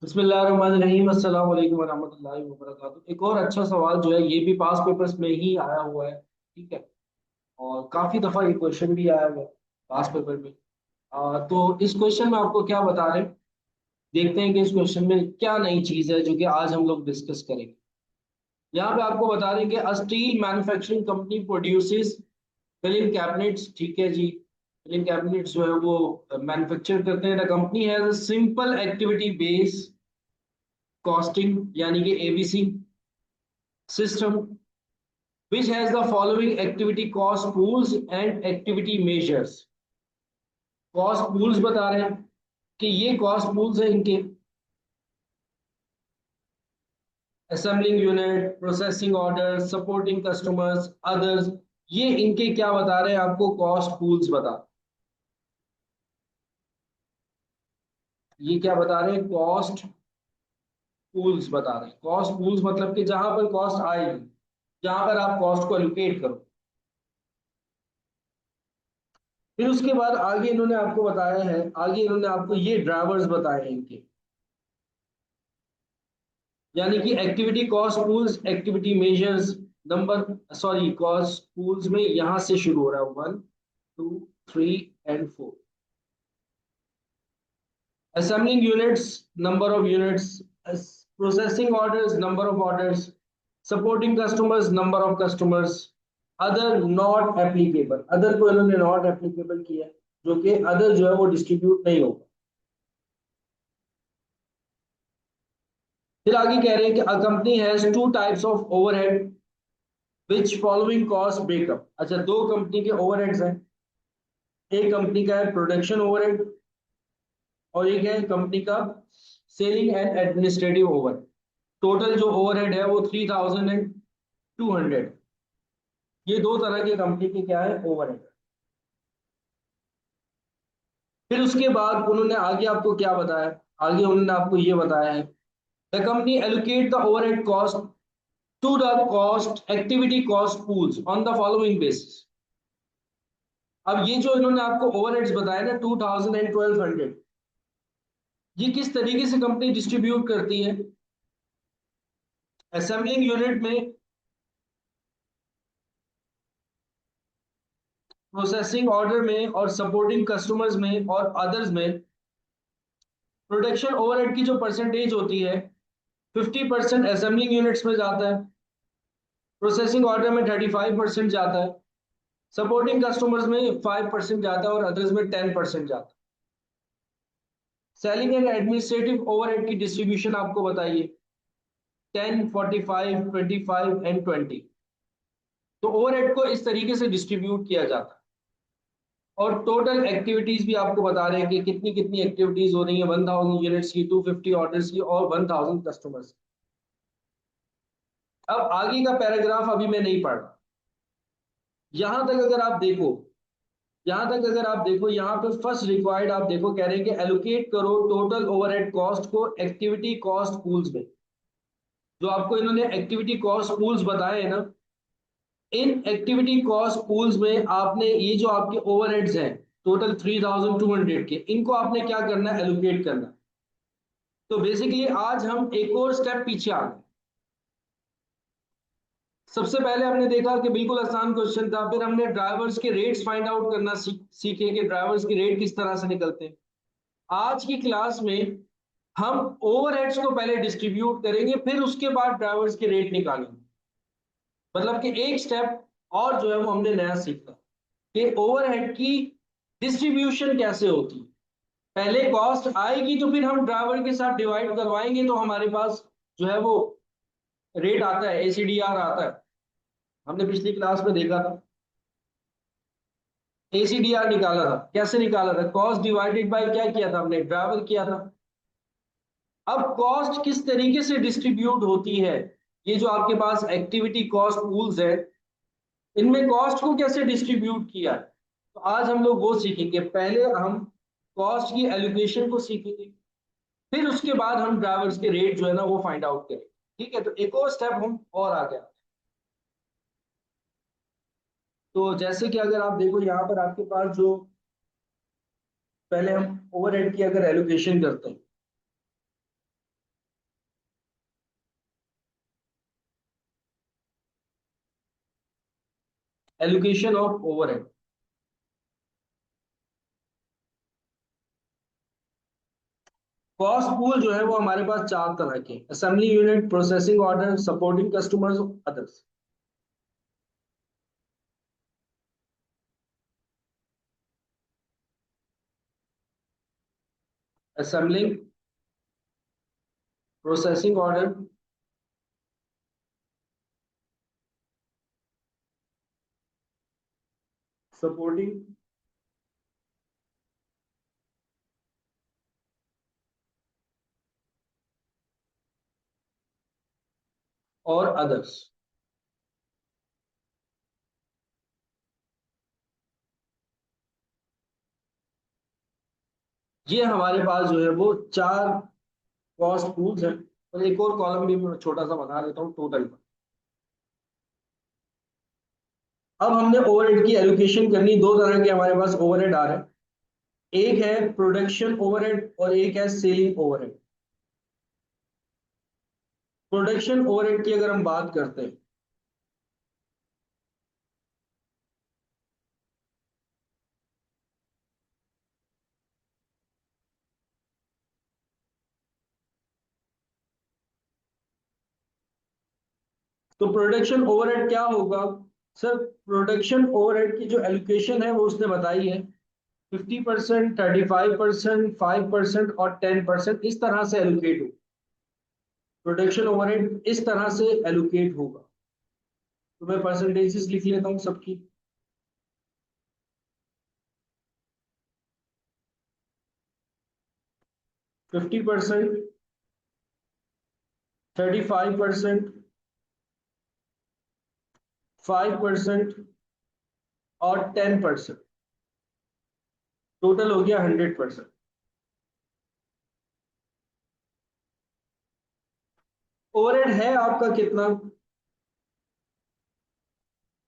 बिस्मिल्लाहिर्रहमानिर्रहीम अस्सलाम वालेकुम वरहमतुल्लाहि वबरकातुहू। एक और अच्छा सवाल जो है ये भी पास पेपर्स में ही आया हुआ है। ठीक है। और काफी दफा ये क्वेश्चन भी आया हुआ है पास पेपर में। तो इस क्वेश्चन में आपको क्या बता रहे हैं, देखते हैं कि इस क्वेश्चन में क्या नई चीज है जो कि आज हम लोग डिस्कस करेंगे। यहाँ पे आपको बता रहे हैं कि a steel manufacturing company produces filing cabinets. ठीक है जी। फिलिंग कैबिनेट्स जो है वो मैन्युफैक्चर करते हैं। The company has a simple activity base costing यानी कि ABC system which has the following activity cost pools and activity measures। Cost pools बता रहे हैं कि ये कॉस्ट पूल्स है इनके। Assembling unit, processing order, supporting customers, others, ये इनके क्या बता रहे हैं आपको, कॉस्ट पूल्स बता। ये क्या बता रहे हैं, कॉस्ट पूल्स बता रहे हैं। कॉस्ट पूल्स मतलब कि जहां पर कॉस्ट आएगी, जहां पर आप कॉस्ट को एलोकेट करो। फिर उसके बाद आगे इन्होंने आपको बताया है, आगे इन्होंने आपको ये ड्राइवर्स बताए हैं इनके, यानी कि activity cost pools, activity measures, number, sorry cost pools में यहां से शुरू हो रहा है, 1 2 3 and 4। Assembling units, number of units, processing orders, number of orders, supporting customers, number of customers, other not applicable, other को इन्होंने नॉट एप्लीकेबल किया, जो कि अदर जो है वो डिस्ट्रीब्यूट नहीं होगा। फिर आगे कह रहे हैं कि a company has two types of overhead which following cost breakup. अच्छा, दो कंपनी के ओवरहेड्स हैं। एक कंपनी का है प्रोडक्शन ओवरहेड और एक है कंपनी का selling and administrative over. Total जो ओवरहेड है वो 3200। ये दो तरह के कंपनी के क्या है, ओवरहेड। फिर उसके बाद उन्होंने आगे आपको क्या बताया, आगे उन्होंने आपको ये बताया है, the company allocate the overhead cost to the cost activity cost pools on the following basis. अब ये जो इन्होंने आपको ओवरहेड्स बताया ना, 2000 एंड 1200, ये किस तरीके से कंपनी डिस्ट्रीब्यूट करती है। असेंबलिंग यूनिट में, प्रोसेसिंग ऑर्डर में और सपोर्टिंग कस्टमर्स में और अदर्स में प्रोडक्शन ओवरहेड की जो परसेंटेज होती है, 50% असेंबलिंग यूनिट्स में जाता है, प्रोसेसिंग ऑर्डर में 35% जाता है, सपोर्टिंग कस्टमर्स में 5% जाता है और अदर्स में 10% जाता है। सेलिंग एंड एडमिनिस्ट्रेटिव ओवरहेड की डिस्ट्रीब्यूशन आपको बताइए, 10 45 25 एंड 20। तो ओवरहेड को इस तरीके से डिस्ट्रीब्यूट किया जाता है। और टोटल एक्टिविटीज भी आपको बता रहे हैं कि कितनी कितनी एक्टिविटीज हो रही है, 1000 यूनिट्स की, 250 ऑर्डर्स की और 1000 कस्टमर्स। अब आगे का पैराग्राफ अभी मैं नहीं पढ़ रहा। यहां तक अगर आप देखो, यहां तक अगर आप देखो, यहाँ पे फर्स्ट रिक्वायर्ड आप देखो, कह रहे हैं कि एलोकेट करो टोटल ओवरहेड कॉस्ट को एक्टिविटी कॉस्ट पूल्स में। जो आपको इन्होंने एक्टिविटी कॉस्ट पूल्स बताए हैं ना, इन एक्टिविटी कॉस्ट पूल्स में आपने ये जो आपके ओवरहेड्स हैं टोटल 3200 के, इनको आपने क्या करना है, एलोकेट करना है। तो बेसिकली आज हम एक और स्टेप पीछे आ गए। सबसे पहले हमने देखा कि बिल्कुल आसान क्वेश्चन था, फिर हमने ड्राइवर्स के रेट्स फाइंड आउट करना सीखे कि ड्राइवर्स के रेट किस तरह से निकलते हैं। आज की क्लास में हम ओवरहेड्स को पहले डिस्ट्रीब्यूट करेंगे, फिर उसके बाद ड्राइवर्स के रेट निकालेंगे। मतलब कि एक स्टेप और जो है वो हमने नया सीखा कि ओवरहेड की डिस्ट्रीब्यूशन कैसे होती है। पहले कॉस्ट आएगी तो फिर हम ड्राइवर के साथ डिवाइड करवाएंगे तो हमारे पास जो है वो रेट आता है, एसीडीआर आता है। हमने पिछली क्लास में देखा था, एसीडीआर निकाला था। कैसे निकाला था, कॉस्ट डिवाइडेड बाय क्या किया था हमने, ड्राइवर किया था। अब कॉस्ट किस तरीके से डिस्ट्रीब्यूट होती है, ये जो आपके पास एक्टिविटी कॉस्ट पूल्स है, इनमें कॉस्ट को कैसे डिस्ट्रीब्यूट किया है। तो आज हम लोग वो सीखेंगे। पहले हम कॉस्ट की एलोकेशन को सीखेंगे, फिर उसके बाद हम ड्राइवर्स के रेट जो है ना वो फाइंड आउट करेंगे। ठीक है, तो एक और स्टेप हम और आ गया। तो जैसे कि अगर आप देखो यहाँ पर आपके पास जो, पहले हम ओवरहेड की अगर एलोकेशन करते हैं, allocation of overhead. Cost pool जो है वो हमारे पास चार तरह के, assembly unit, processing order, supporting customers, others. Assembling, processing order, supporting और अदर्स। ये हमारे पास जो है वो चार कॉस्ट पूल्स हैं। और एक और कॉलम भी मैं छोटा सा बना देता हूँ टोटल। अब हमने ओवरहेड की एलोकेशन करनी। दो तरह के हमारे पास ओवरहेड आ रहे हैं, एक है प्रोडक्शन ओवरहेड और एक है सेलिंग ओवरहेड। प्रोडक्शन ओवरहेड की अगर हम बात करते हैं, तो प्रोडक्शन ओवरहेड क्या होगा? सर, प्रोडक्शन ओवरहेड की जो एलोकेशन है वो उसने बताई है, 50%, 35%, 5% और 10% इस तरह से एलोकेट हो। प्रोडक्शन ओवरहेड इस तरह से एलोकेट होगा। तो मैं परसेंटेजेस लिख लेता हूँ सबकी। 50%, 35%, 5% और 10%, टोटल हो गया 100%। ओवरहेड है आपका कितना?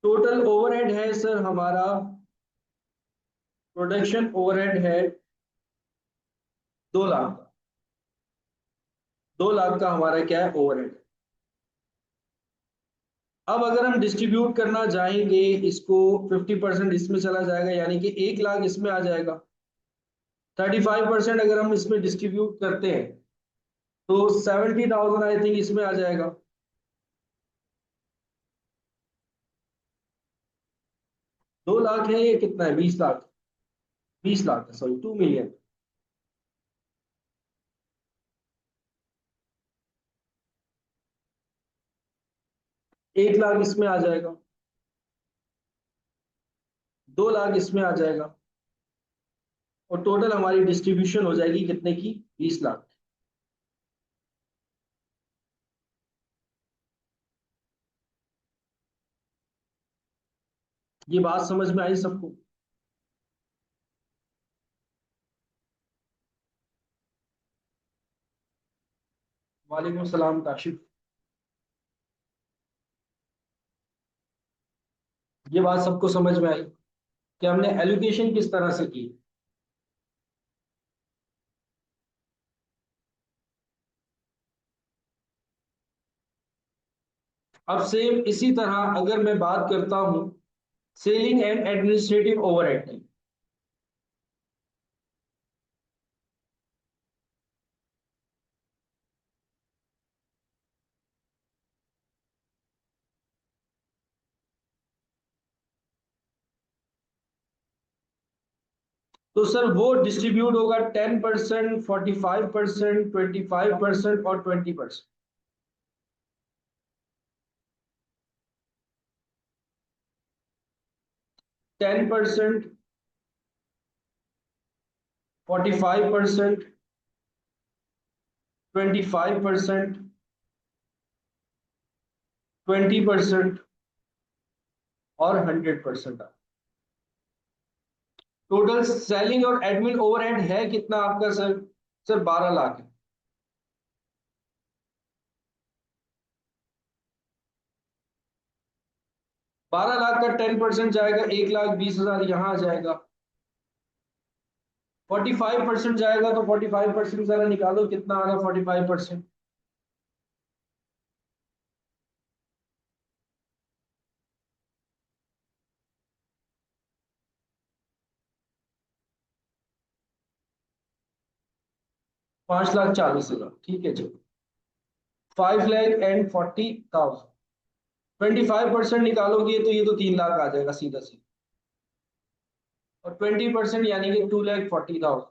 टोटल ओवरहेड है सर हमारा, प्रोडक्शन ओवरहेड है 2 लाख का। 2 लाख का हमारा क्या है, ओवरहेड। अब अगर हम डिस्ट्रीब्यूट करना चाहेंगे इसको, 50% इसमें चला जाएगा यानी कि 1 लाख इसमें आ जाएगा। 35% अगर हम इसमें डिस्ट्रीब्यूट करते हैं तो 70,000 आई थिंक इसमें आ जाएगा। 2 लाख है, ये कितना है, 20 लाख। 20 लाख है, सॉरी, 2 मिलियन। 1 लाख इसमें आ जाएगा। 2 लाख इसमें आ जाएगा। और टोटल हमारी डिस्ट्रीब्यूशन हो जाएगी कितने की, 20 लाख। ये बात समझ में आई सबको? वालेकुम सलाम काशिफ। ये बात सबको समझ में आई कि हमने एलोकेशन किस तरह से की। अब सेम इसी तरह अगर मैं बात करता हूं सेलिंग एंड एडमिनिस्ट्रेटिव ओवरहेड की, तो सर वो डिस्ट्रीब्यूट होगा 10%, 45%, 25% और 20%। 10%, 45%, 25%, 20% और 100%। टोटल सेलिंग और एडमिन ओवरहेड है कितना आपका सर? सर 12 लाख है। 12 लाख का 10% जाएगा, 1,20,000 यहाँ आ जाएगा। 45% जाएगा तो 45% जरा निकालो कितना आ रहा है 45%। 5,40,000, ठीक है जी। 5,40,000, 25% निकालोगे तो ये तो 3 लाख आ जाएगा सीधा सीधा। और 20% यानी कि 2,40,000।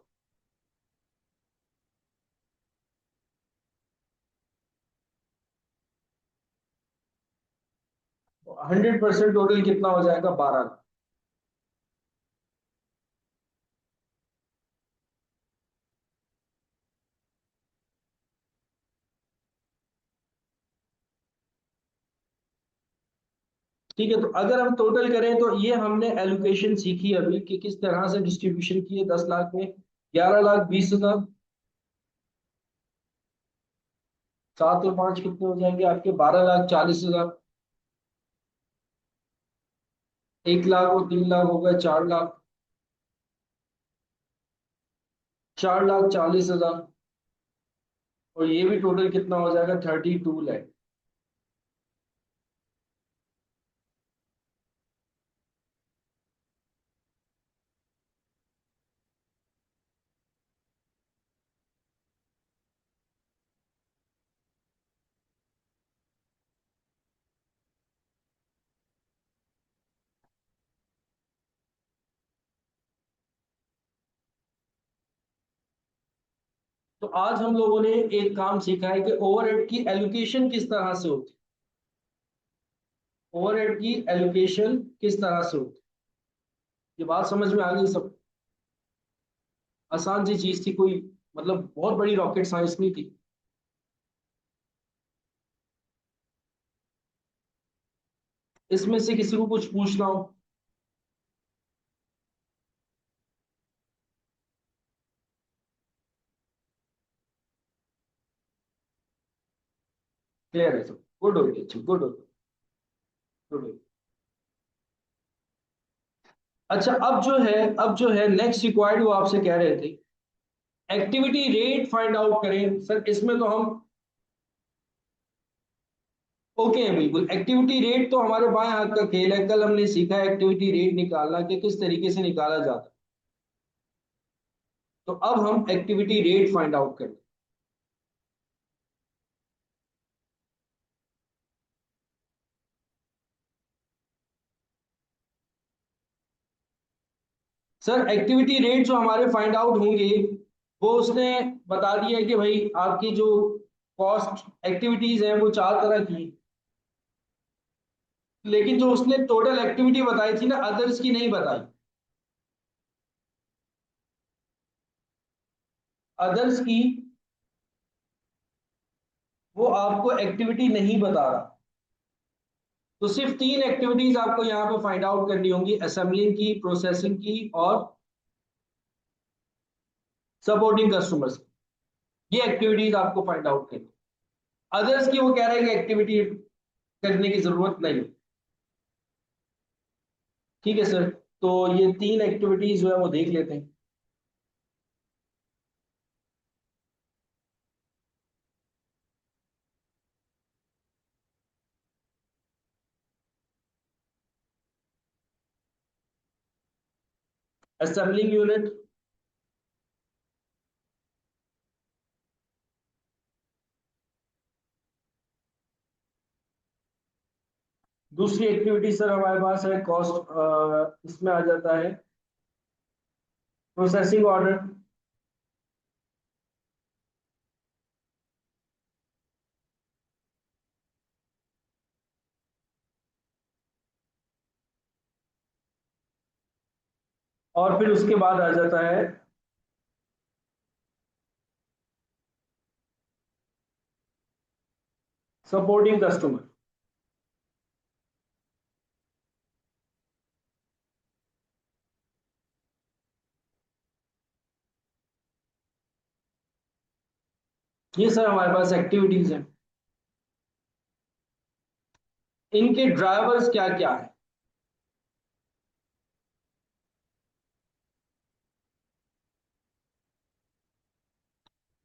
100% टोटल कितना हो जाएगा? 12 लाख। ठीक है, तो अगर हम टोटल करें तो ये हमने एलोकेशन सीखी अभी कि किस तरह से डिस्ट्रीब्यूशन की है 10 लाख में। 11,20,000, 7 और 5 कितने हो जाएंगे आपके? 12,40,000। 1 लाख और 3 लाख हो गए 4 लाख। 4,40,000। और ये भी टोटल कितना हो जाएगा? 32 लाख। तो आज हम लोगों ने एक काम सीखा है कि ओवरहेड की एलोकेशन किस तरह से होती है। ओवरहेड की एलोकेशन किस तरह से होती है, ये बात समझ में आ गई सब? आसान सी चीज थी, कोई मतलब बहुत बड़ी रॉकेट साइंस नहीं थी। इसमें से किसी को कुछ पूछना हो? क्लियर है सब? गुड हो गया, अच्छा गुड हो गया, गुड हो गया। अच्छा, अब जो है नेक्स्ट रिक्वायर्ड, वो आपसे कह रहे थे एक्टिविटी रेट फाइंड आउट करें। सर इसमें तो हम ओके हैं बिल्कुल। एक्टिविटी रेट तो हमारे बाएं हाथ का खेल है। कल हमने सीखा है एक्टिविटी रेट निकालना कि किस तरीके से निकाला जाता है। तो अब हम एक्टिविटी रेट फाइंड आउट करें। सर एक्टिविटी रेट जो हमारे फाइंड आउट होंगे, वो उसने बता दिया है कि भाई आपकी जो कॉस्ट एक्टिविटीज हैं वो 4 तरह की हैं। लेकिन जो उसने टोटल एक्टिविटी बताई थी ना, अदर्स की नहीं बताई। अदर्स की वो आपको एक्टिविटी नहीं बता रहा। तो सिर्फ 3 एक्टिविटीज आपको यहाँ पे फाइंड आउट करनी होंगी: असेंबलिंग की, प्रोसेसिंग की, और सपोर्टिंग कस्टमर्स। ये एक्टिविटीज आपको फाइंड आउट करनी। अदर्स की वो कह रहे हैं कि एक्टिविटी करने की जरूरत नहीं। ठीक है सर, तो ये 3 एक्टिविटीज जो है वो देख लेते हैं। असेंबलिंग यूनिट, दूसरी एक्टिविटी सर हमारे पास है कॉस्ट, इसमें आ जाता है प्रोसेसिंग ऑर्डर। और फिर उसके बाद आ जाता है सपोर्टिंग कस्टमर। ये सर हमारे पास एक्टिविटीज हैं। इनके ड्राइवर्स क्या क्या है?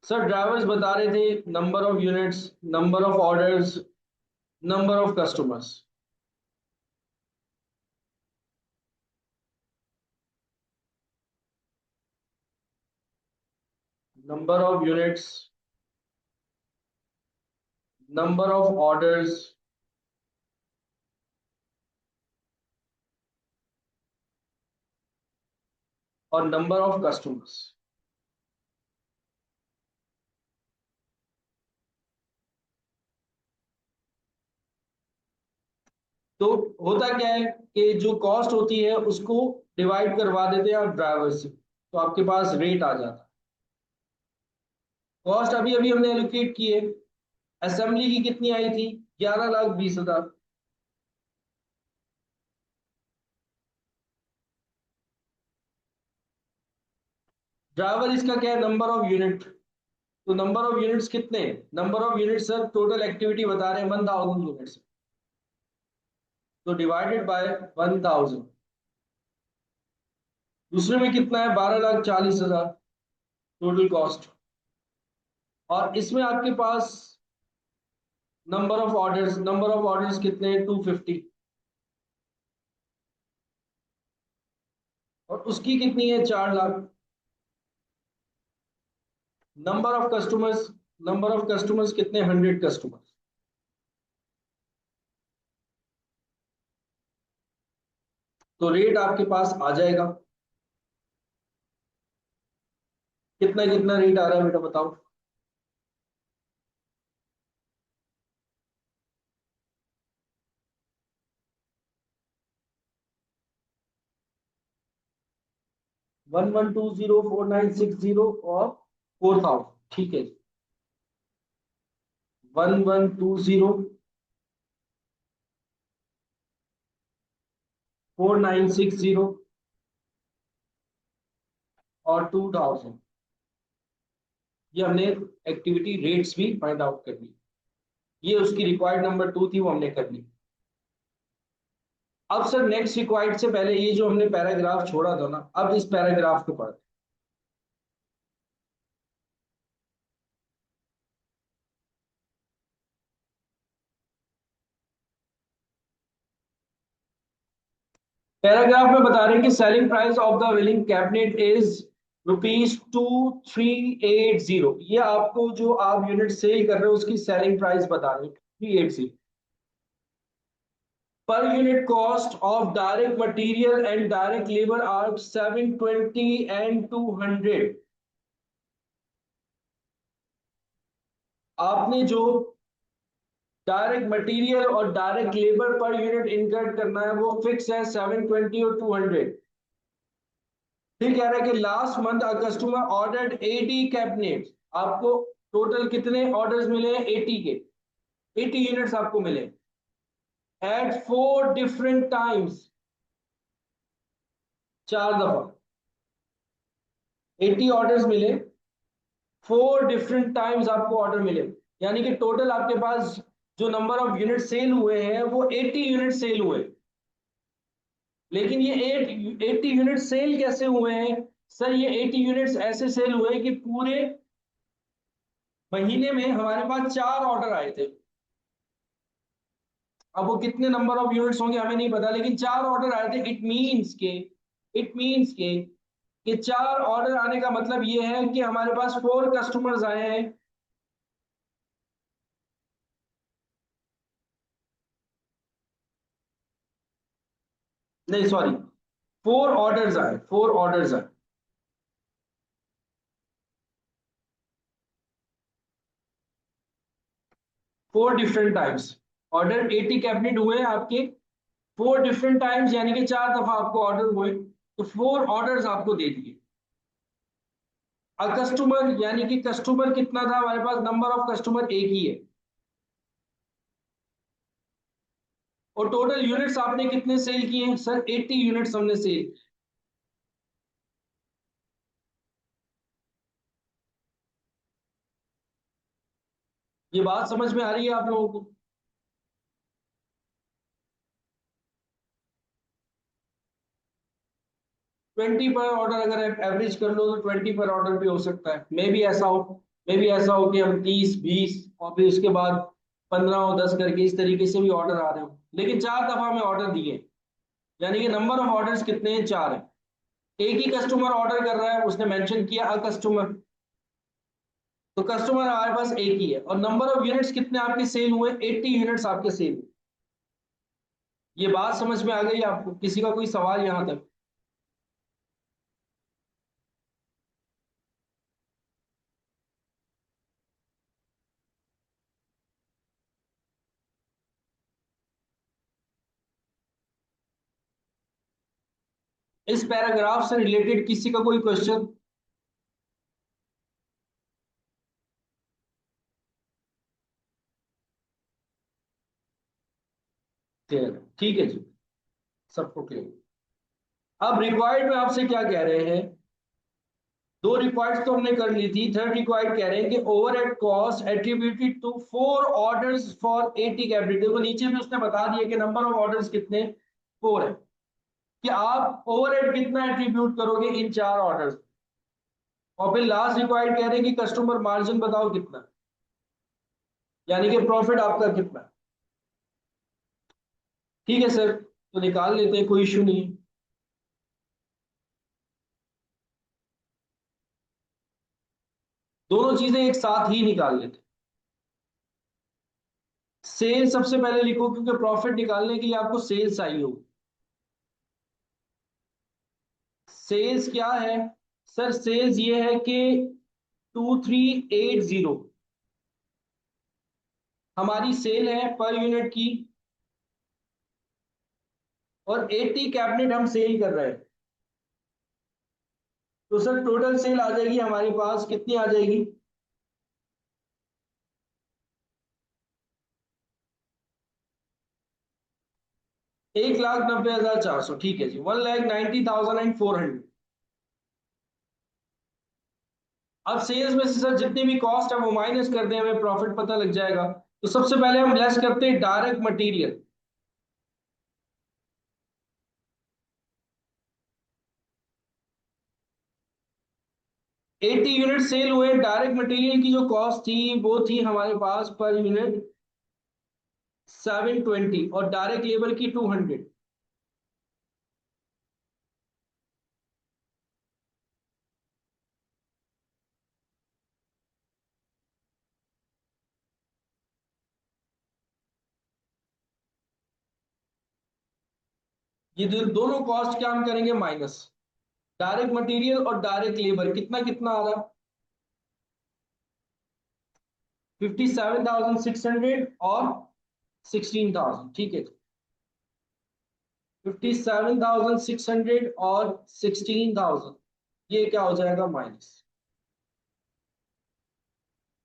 सर ड्राइवर्स बता रहे थे number of units, number of orders, number of customers. Number of units, number of orders, और नंबर ऑफ कस्टमर्स। तो होता क्या है कि जो कॉस्ट होती है उसको डिवाइड करवा देते हैं आप ड्राइवर से, तो आपके पास रेट आ जाता है। कॉस्ट अभी अभी हमने एलोकेट की है, असेंबली की कितनी आई थी? 11,20,000। ड्राइवर इसका क्या है? Number of unit. तो नंबर ऑफ यूनिट्स कितने? Number of unit sir total activity बता रहे हैं 1,000 यूनिट्स, तो डिवाइडेड बाय 1,000। दूसरे में कितना है? 12,40,000 टोटल कॉस्ट। और इसमें आपके पास number of orders, number of orders कितने हैं? 250। और उसकी कितनी है? 4,00,000। Number of customers, number of customers कितने? 100 कस्टमर्स। तो रेट आपके पास आ जाएगा। कितना कितना रेट आ रहा है बेटा बताओ? 1120, 4960 और 4,000। ठीक है। 1120, 4960 और 2,000। ये हमने एक्टिविटी रेट्स भी फाइंड आउट कर ली। ये उसकी रिक्वायर्ड नंबर 2 थी, वो हमने कर ली। अब सर नेक्स्ट रिक्वायर्ड से पहले ये जो हमने पैराग्राफ छोड़ा था ना, अब इस पैराग्राफ को पढ़ते। पैराग्राफ में बता रहे हैं कि selling price of the willing cabinet is ₹2380। ये आपको जो आप यूनिट सेल कर रहे हो उसकी सेलिंग प्राइस बता रहे हैं, 380। Per unit cost of direct material and direct labour are 720 and 200। आपने जो डायरेक्ट मटेरियल और direct labour per unit incurred करना है वो फिक्स है 720 और 200। फिर कह रहा है कि last month a customer ordered 80 cabinet. आपको टोटल कितने ऑर्डर्स मिले हैं? 80 के। 80 यूनिट्स आपको मिले एट 4 डिफरेंट टाइम्स, 4 दफा। 80 ऑर्डर्स मिले, 4 डिफरेंट टाइम्स आपको ऑर्डर मिले। यानी कि टोटल आपके पास जो नंबर ऑफ यूनिट सेल हुए हैं वो 80 यूनिट सेल हुए। लेकिन ये 80 यूनिट सेल कैसे हुए हैं? सर ये 80 यूनिट्स ऐसे सेल हुए कि पूरे महीने में हमारे पास 4 ऑर्डर आए थे। अब वो कितने नंबर ऑफ यूनिट्स होंगे हमें नहीं पता, लेकिन 4 ऑर्डर आए थे। इट मीन्स के 4 ऑर्डर आने का मतलब ये है कि हमारे पास 4 कस्टमर्स आए हैं। नहीं सॉरी, 4 ऑर्डर्स आए। 4 डिफरेंट टाइम्स ऑर्डर, 80 कैबिनेट हुए हैं आपके 4 डिफरेंट टाइम्स, यानी कि 4 दफा आपको ऑर्डर हुए, तो 4 ऑर्डर्स आपको दे दिए। अब कस्टमर यानी कि कस्टमर कितना था हमारे पास? नंबर ऑफ कस्टमर एक ही है। और टोटल यूनिट्स आपने कितने सेल किए हैं? सर 80 यूनिट्स हमने सेल। ये बात समझ में आ रही है आप लोगों को? 20 पर ऑर्डर अगर एवरेज कर लो तो 20 पर ऑर्डर भी हो सकता है। मे भी ऐसा हो कि हम 30, 20 और फिर उसके बाद 15 और 10 करके इस तरीके से भी ऑर्डर आ रहे हो, लेकिन 4 दफा में ऑर्डर दिए। यानी कि नंबर ऑफ ऑर्डर्स कितने हैं? 4 है। एक ही कस्टमर ऑर्डर कर रहा है, उसने मेंशन किया अ कस्टमर। तो कस्टमर हमारे पास एक ही है, और नंबर ऑफ यूनिट्स कितने आपके सेल हुए, 80 यूनिट्स आपके सेल हुए। ये बात समझ में आ गई आपको? किसी का कोई सवाल यहां तक? इस पैराग्राफ से रिलेटेड किसी का कोई क्वेश्चन? क्लियर? ठीक है जी, सबको क्लियर। अब रिक्वायर्ड में आपसे क्या कह रहे हैं, दो रिक्वायर्ड तो हमने कर ली थी, थर्ड रिक्वायर्ड कह रहे हैं कि overhead cost attributed to 4 orders for 80 cabinet. देखो नीचे भी उसने बता दिया कि नंबर ऑफ ऑर्डर्स कितने, 4 है, कि आप ओवरहेड कितना एट्रीब्यूट करोगे इन 4 ऑर्डर्स। और फिर लास्ट रिक्वायर्ड कह रहे हैं कि कस्टमर मार्जिन बताओ कितना, यानी कि प्रॉफिट आपका कितना। ठीक है सर, तो निकाल लेते हैं, कोई इशू नहीं है। दोनों चीजें एक साथ ही निकाल लेते हैं। सेल सबसे पहले लिखो, क्योंकि प्रॉफिट निकालने के लिए आपको सेल्स चाहिए होगी। सेल्स क्या है सर? सेल्स ये है कि 2380 हमारी सेल है पर यूनिट की, और 80 कैबिनेट हम सेल कर रहे हैं। तो सर टोटल सेल आ जाएगी हमारे पास, कितनी आ जाएगी? 1,90,400। ठीक है जी, 1,90,400। अब सेल्स में से सर जितनी भी कॉस्ट है वो माइनस कर दें, हमें प्रॉफिट पता लग जाएगा। तो सबसे पहले हम लेस करते हैं डायरेक्ट मटेरियल। 80 यूनिट सेल हुए, डायरेक्ट मटेरियल की जो कॉस्ट थी वो थी हमारे पास पर यूनिट 720, और डायरेक्ट लेबर की 200। ये दोनों कॉस्ट क्या हम करेंगे माइनस, डायरेक्ट मटेरियल और डायरेक्ट लेबर कितना कितना आ रहा, 57,600 और 16,000। ठीक है, 57,600 और 16,000, ये क्या हो जाएगा माइनस।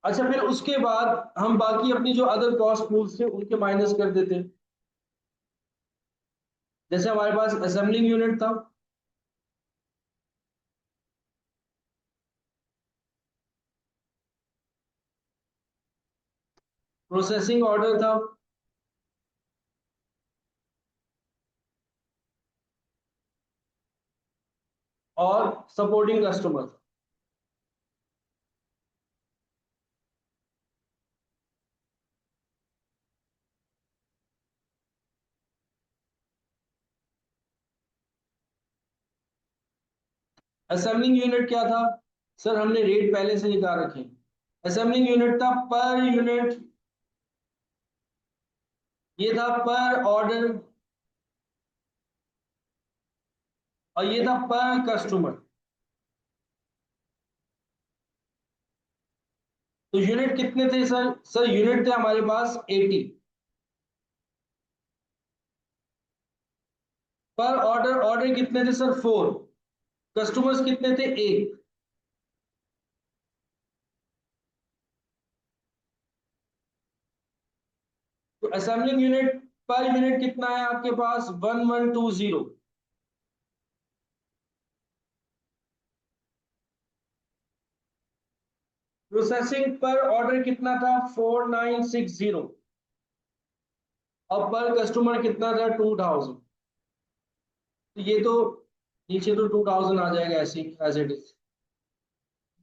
अच्छा, फिर उसके बाद हम बाकी अपनी जो अदर कॉस्ट पूल्स थे उनके माइनस कर देते हैं। जैसे हमारे पास असेंबलिंग यूनिट था, प्रोसेसिंग ऑर्डर था, और सपोर्टिंग कस्टमर था। असेंबलिंग यूनिट क्या था सर? हमने रेट पहले से निकाल रखे। असेंबलिंग यूनिट था पर यूनिट, ये था पर ऑर्डर, और ये था पर कस्टमर। तो यूनिट कितने थे सर? सर यूनिट थे हमारे पास 80, पर ऑर्डर, ऑर्डर कितने थे सर? 4। कस्टमर्स कितने थे? 1। तो असेंबलिंग यूनिट पर यूनिट कितना है आपके पास? 1120। प्रोसेसिंग पर ऑर्डर कितना था? 4960। अब पर कस्टमर कितना था? 2000। तो ये तो नीचे तो 2000 आ जाएगा ऐसे एज इट इज।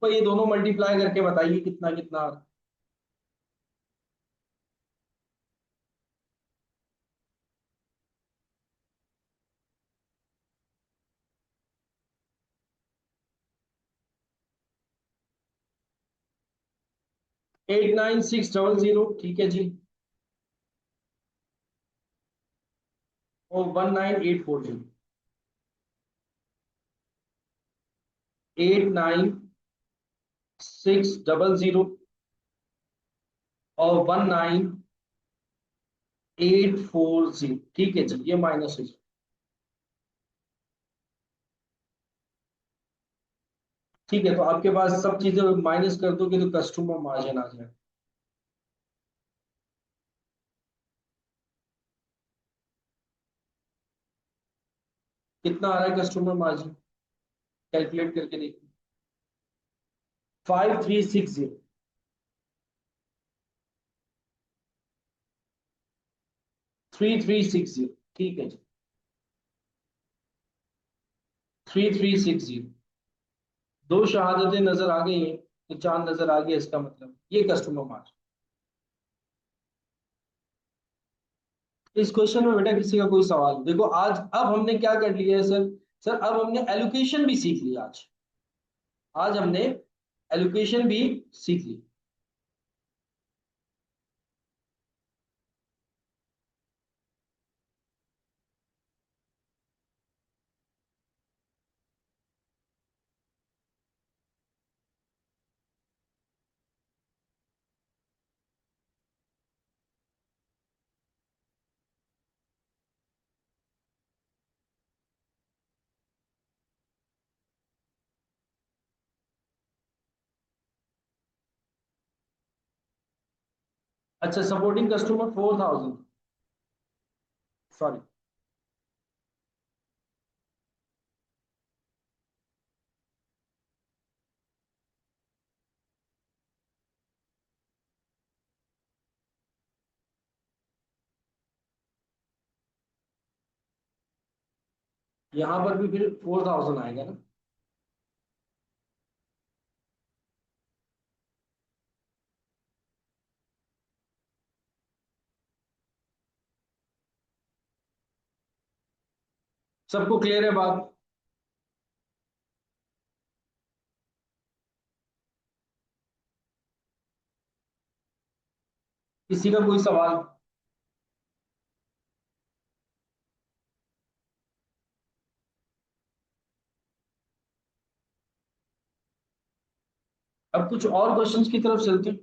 पर ये दोनों मल्टीप्लाई करके बताइए कितना कितना आ रहा है। 89600, ठीक है जी। और 19840, 89600 और 19840, ठीक है जी, ये माइनस हो जाए। ठीक है, तो आपके पास सब चीजें माइनस कर दोगे तो कस्टमर मार्जिन आ जाए। कितना आ रहा है कस्टमर मार्जिन, कैलकुलेट करके देखिए। 5360, 3360, ठीक है जी। 3360, दो शहादतें नजर आ गई हैं, तो चांद नजर आ गया, इसका मतलब ये कस्टमर मार्जिन। इस क्वेश्चन में बेटा किसी का कोई सवाल देखो, आज अब हमने क्या कर लिया है सर। सर अब हमने एलोकेशन भी सीख लिया आज। आज हमने एलोकेशन भी सीख ली। अच्छा, सपोर्टिंग कस्टमर 4000, सॉरी। यहाँ पर भी फिर 4000 आएगा ना। सबको क्लियर है बात। किसी का कोई सवाल। अब कुछ और क्वेश्चंस की तरफ चलते हैं।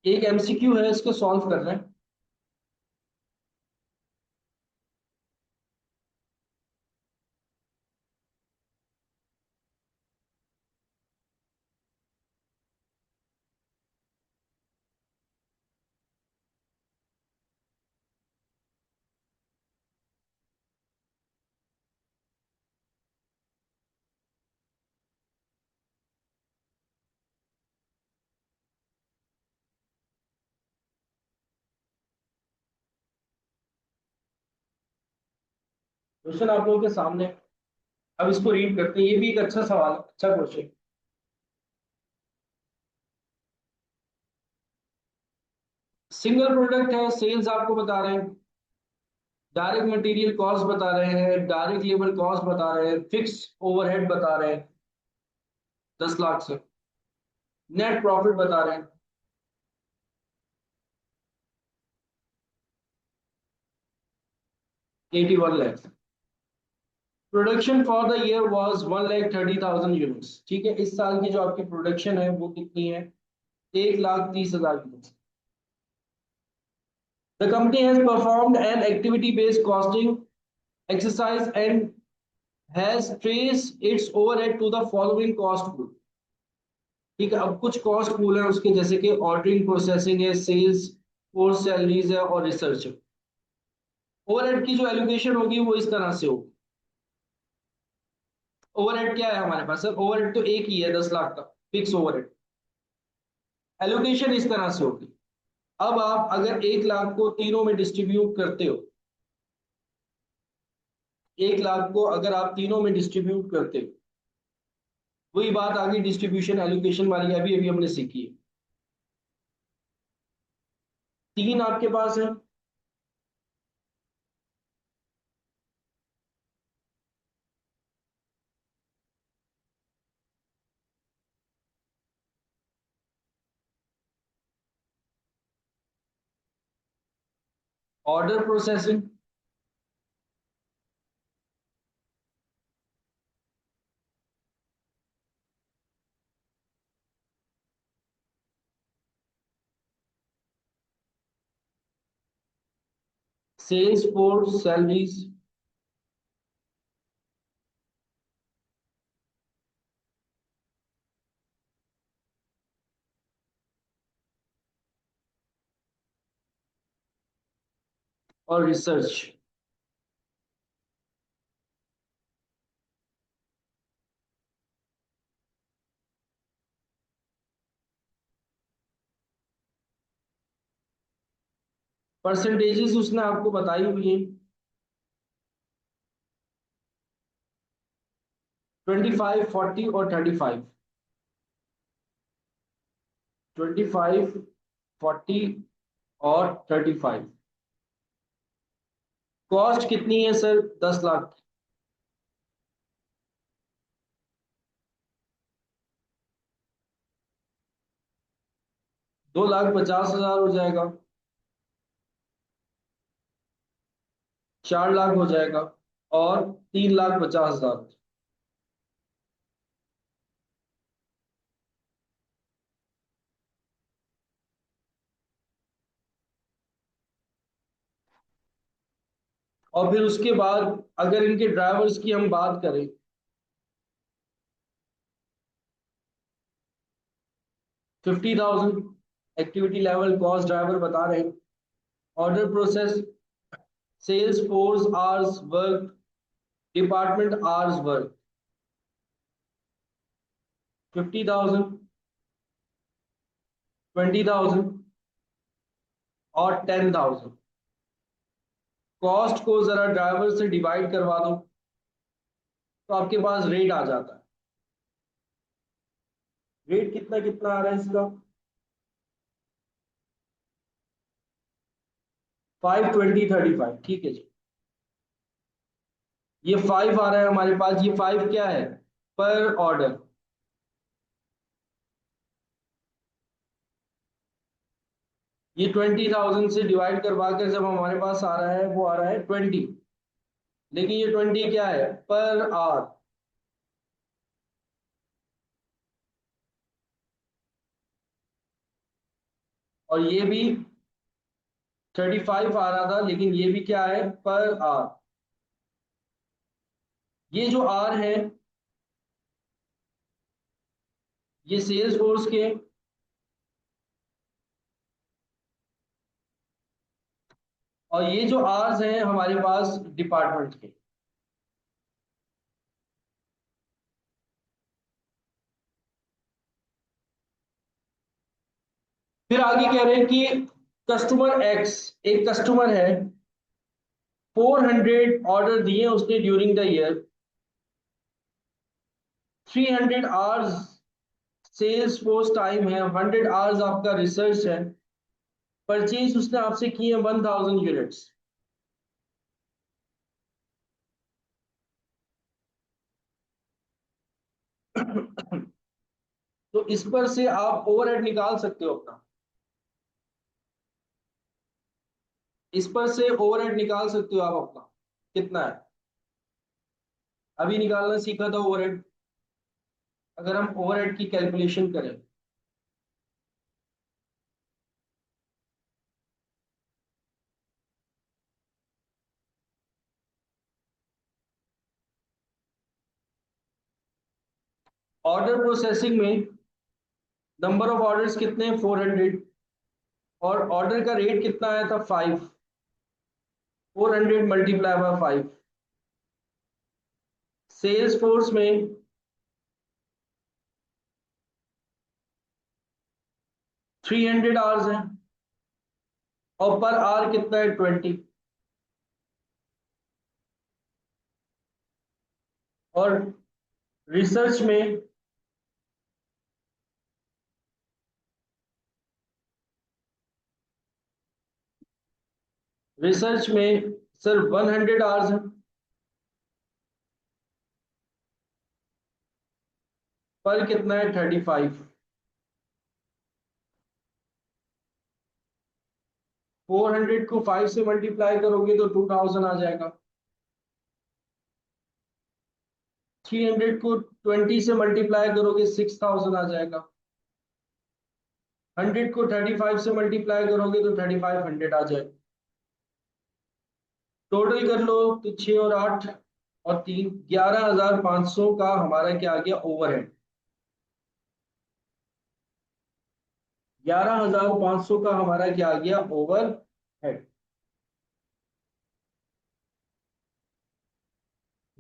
एक एमसीक्यू है, इसको सॉल्व कर रहे हैं। क्वेश्चन आप लोगों के सामने। अब इसको रीड करते हैं, ये भी एक अच्छा सवाल है, अच्छा क्वेश्चन। सिंगल प्रोडक्ट है, सेल्स आपको बता रहे हैं, डायरेक्ट मटेरियल कॉस्ट बता रहे हैं, डायरेक्ट लेबर कॉस्ट बता रहे हैं, फिक्स ओवरहेड बता रहे हैं 10 लाख से, नेट प्रॉफिट बता रहे हैं 81 lakh. Production for the year was 1,30,000 units, ठीक है। इस साल की जो आपकी प्रोडक्शन है वो कितनी है, 1,30,000 units. The company has performed an activity based costing exercise and has traced its overhead to the following cost pool, ठीक है। अब कुछ कॉस्ट पूल है उसके, जैसे कि ऑर्डरिंग प्रोसेसिंग है, सेल्स फोर्स सैलरीज है और रिसर्च। ओवरहेड की जो एलोकेशन होगी वो इस तरह से होगी। ओवरहेड क्या है हमारे पास सर, ओवरहेड तो एक ही है 10 लाख का, फिक्स ओवरहेड। एलोकेशन इस तरह से होगी। अब आप अगर 1 लाख को तीनों में डिस्ट्रीब्यूट करते हो, 1 लाख को अगर आप तीनों में डिस्ट्रीब्यूट करते हो, वही बात आगे डिस्ट्रीब्यूशन एलोकेशन वाली अभी अभी हमने सीखी है। 3 आपके पास है, order processing, sales force salaries, और रिसर्च। परसेंटेजेस उसने आपको बताई हुई है, 25, 40 और 35। 25, 40 और 35। कॉस्ट कितनी है सर? 10 लाख। 2,50,000 हो जाएगा, 4 लाख हो जाएगा, और 3,50,000। और फिर उसके बाद अगर इनके ड्राइवर्स की हम बात करें, 50,000 एक्टिविटी लेवल कॉस्ट ड्राइवर बता रहे हैं। Order process, sales force hours work, department hours work, 50,000, 20,000 और 10,000। कॉस्ट को जरा ड्राइवर से डिवाइड करवा दो, तो आपके पास रेट आ जाता है। रेट कितना कितना आ रहा है इसका? 5, 20, 35, ठीक है जी। ये 5 आ रहा है हमारे पास, ये 5 क्या है? पर ऑर्डर। ये 20,000 से डिवाइड करवा कर जब हमारे पास आ रहा है, वो आ रहा है 20। लेकिन ये 20 क्या है? Per hour. और ये भी 35 आ रहा था, लेकिन ये भी क्या है? Per hour. ये जो आर है, ये सेल्स फोर्स के, और ये जो आर्स हैं हमारे पास डिपार्टमेंट के। फिर आगे कह रहे हैं कि कस्टमर एक्स, एक कस्टमर है, 400 ऑर्डर दिए उसने during the year, 300 hours sales force time है, 100 आवर्स आपका रिसर्च है, परचेज उसने आपसे किए 1,000 यूनिट्स। तो इस पर से आप ओवरहेड निकाल सकते हो अपना, इस पर से ओवरहेड निकाल सकते हो आप अपना, कितना है। अभी निकालना सीखा था ओवरहेड। अगर हम ओवरहेड की कैलकुलेशन करें, ऑर्डर प्रोसेसिंग में नंबर ऑफ ऑर्डर्स कितने हैं? 400। और ऑर्डर का रेट कितना आया था? 5। 400 मल्टीप्लाई बाय 5। सेल्स फोर्स में 300 आवर्स है, और पर आवर कितना है 20। और रिसर्च में, रिसर्च में सिर्फ 100 आवर्स है, पर कितना है 35। 400 को 5 से मल्टीप्लाई करोगे तो 2000 आ जाएगा। 300 को 20 से मल्टीप्लाई करोगे 6000 आ जाएगा। 100 को 35 से मल्टीप्लाई करोगे तो 3500 आ जाएगा। टोटल कर लो तो 6 और 8 और 3, 11500 का हमारा क्या आ गया ओवरहेड। 11500 का हमारा क्या आ गया ओवरहेड।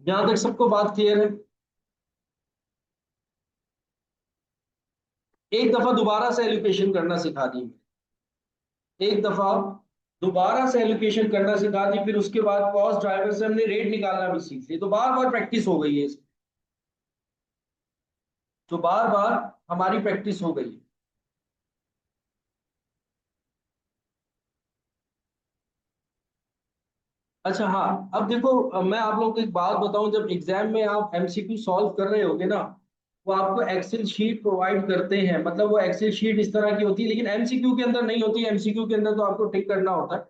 यहां तक सबको बात क्लियर है? एक दफा दोबारा से एलोकेशन करना सिखा दी, एक दफा दोबारा से एलोकेशन करना सिखा दी, फिर उसके बाद कॉस्ट ड्राइवर से हमने रेट निकालना भी सीख ली, तो बार बार प्रैक्टिस हो गई है इसमें। तो बार बार हमारी प्रैक्टिस हो गई है। अच्छा हाँ, अब देखो मैं आप लोगों को एक बात बताऊं, जब एग्जाम में आप एमसीक्यू सॉल्व कर रहे होगे ना, वो आपको एक्सेल शीट प्रोवाइड करते हैं, मतलब वो एक्सेल शीट इस तरह की होती है, लेकिन एमसीक्यू के अंदर नहीं होती है। एमसीक्यू के अंदर तो आपको टिक करना होता है।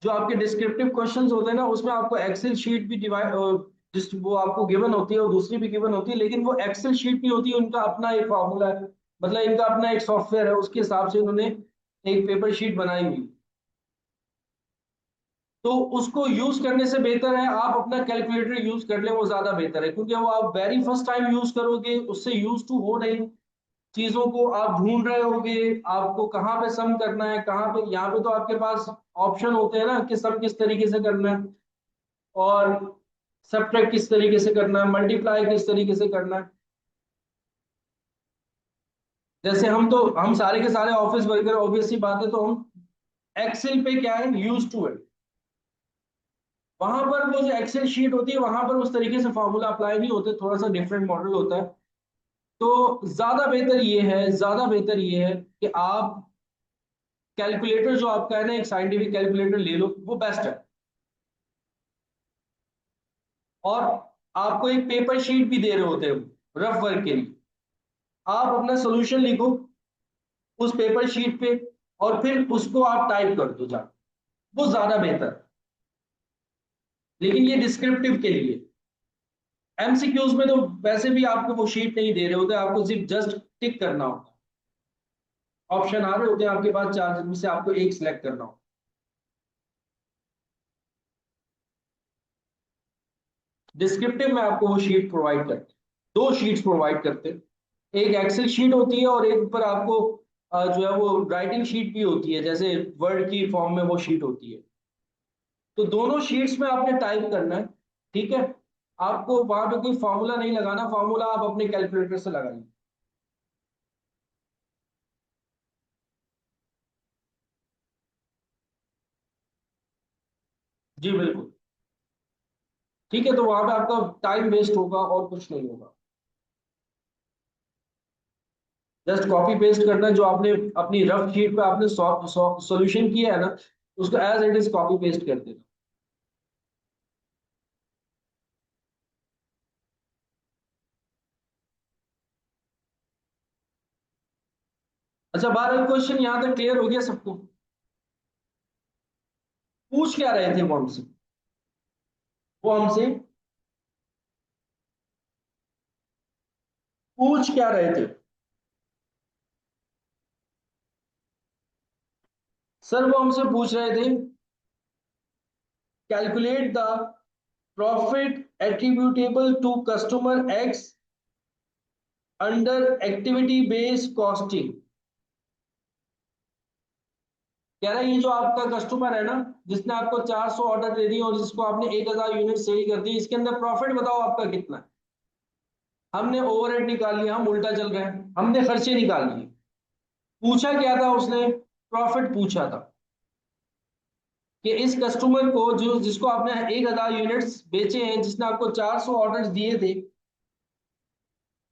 जो आपके डिस्क्रिप्टिव क्वेश्चंस होते हैं ना, उसमें आपको एक्सेल शीट भी डिवाइड, जिस वो आपको गिवन होती है और दूसरी भी गिवन होती है, लेकिन वो एक्सेल शीट नहीं होती है, उनका अपना एक फॉर्मूला है, मतलब इनका अपना एक सॉफ्टवेयर है, उसके हिसाब से उन्होंने एक पेपर शीट बनाई हुई। तो उसको यूज करने से बेहतर है आप अपना कैलकुलेटर यूज कर ले, वो ज्यादा बेहतर है, क्योंकि वो आप वेरी फर्स्ट टाइम यूज करोगे, उससे यूज टू हो नहीं, चीजों को आप ढूंढ रहे होगे, आपको कहाँ पे सम करना है, कहाँ पे, यहाँ पे तो आपके पास ऑप्शन होते हैं ना कि सम किस तरीके से करना है, और सब्ट्रैक्ट किस तरीके से करना है, मल्टीप्लाई किस तरीके से करना है। जैसे हम सारे के सारे ऑफिस वर्कर, ऑब्वियसली बात है, तो हम एक्सेल पे क्या है यूज टू है, वहां पर वो जो एक्सेल शीट होती है वहां पर उस तरीके से फॉर्मूला अप्लाई नहीं होते, थोड़ा सा डिफरेंट मॉडल होता है। तो ज्यादा बेहतर ये है कि आप कैलकुलेटर जो आपका है ना, एक साइंटिफिक कैलकुलेटर ले लो, वो बेस्ट है। और आपको एक पेपर शीट भी दे रहे होते हैं रफ वर्क के लिए, आप अपना सोल्यूशन लिखो उस पेपर शीट पे, और फिर उसको आप टाइप कर दो जा, वो ज्यादा बेहतर है। लेकिन ये डिस्क्रिप्टिव के लिए, एमसीक्यूज में तो वैसे भी आपको वो शीट नहीं दे रहे होते, आपको सिर्फ जस्ट टिक करना होता है, ऑप्शन आ रहे होते हैं आपके पास चार, जिनमें से आपको एक सिलेक्ट करना हो। डिस्क्रिप्टिव में आपको वो शीट प्रोवाइड करते हैं, दो शीट्स प्रोवाइड करते हैं, एक एक्सेल शीट होती है और एक ऊपर आपको जो है वो राइटिंग शीट भी होती है, जैसे वर्ड की फॉर्म में वो शीट होती है। तो दोनों शीट्स में आपने टाइप करना है, ठीक है। आपको वहां पे कोई फॉर्मूला नहीं लगाना, फॉर्मूला आप अपने कैलकुलेटर से लगाइए। जी बिल्कुल। ठीक है, तो वहां पे आपका टाइम वेस्ट होगा और कुछ नहीं होगा। जस्ट कॉपी पेस्ट करना है, जो आपने अपनी रफ शीट पे आपने सॉल्यूशन किया है ना, उसको as it is copy paste कर देना। अच्छा, 12 क्वेश्चन यहाँ तक क्लियर हो गया सबको? पूछ क्या रहे थे वो हमसे? वो हमसे पूछ क्या रहे थे? सर वो हमसे पूछ रहे थे, calculate the profit attributable to customer X under activity based costing. कह रहा है ये जो आपका कस्टमर है ना, जिसने आपको 400 ऑर्डर दे दिए और जिसको आपने 1000 यूनिट सेल कर दी, इसके अंदर प्रॉफिट बताओ आपका कितना है। हमने ओवरहेड निकाल लिया, हम उल्टा चल रहे हैं, हमने खर्चे निकाल लिए। पूछा क्या था उसने? प्रॉफिट पूछा था कि इस कस्टमर को जो जिसको आपने 1,000 यूनिट्स बेचे हैं, जिसने आपको 400 ऑर्डर्स दिए थे,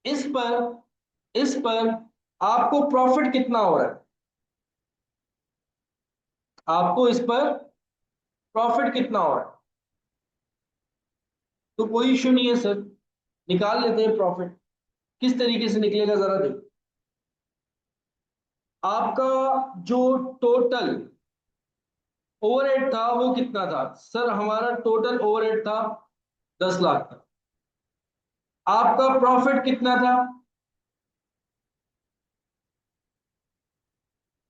इस पर इस पर आपको प्रॉफिट कितना हो रहा है? आपको इस पर प्रॉफिट कितना हो रहा है? तो कोई इश्यू नहीं है सर, निकाल लेते हैं प्रॉफिट। किस तरीके से निकलेगा जरा देखो। आपका जो टोटल ओवरहेड था वो कितना था सर? हमारा टोटल ओवरहेड था 10 लाख का। आपका प्रॉफिट कितना था?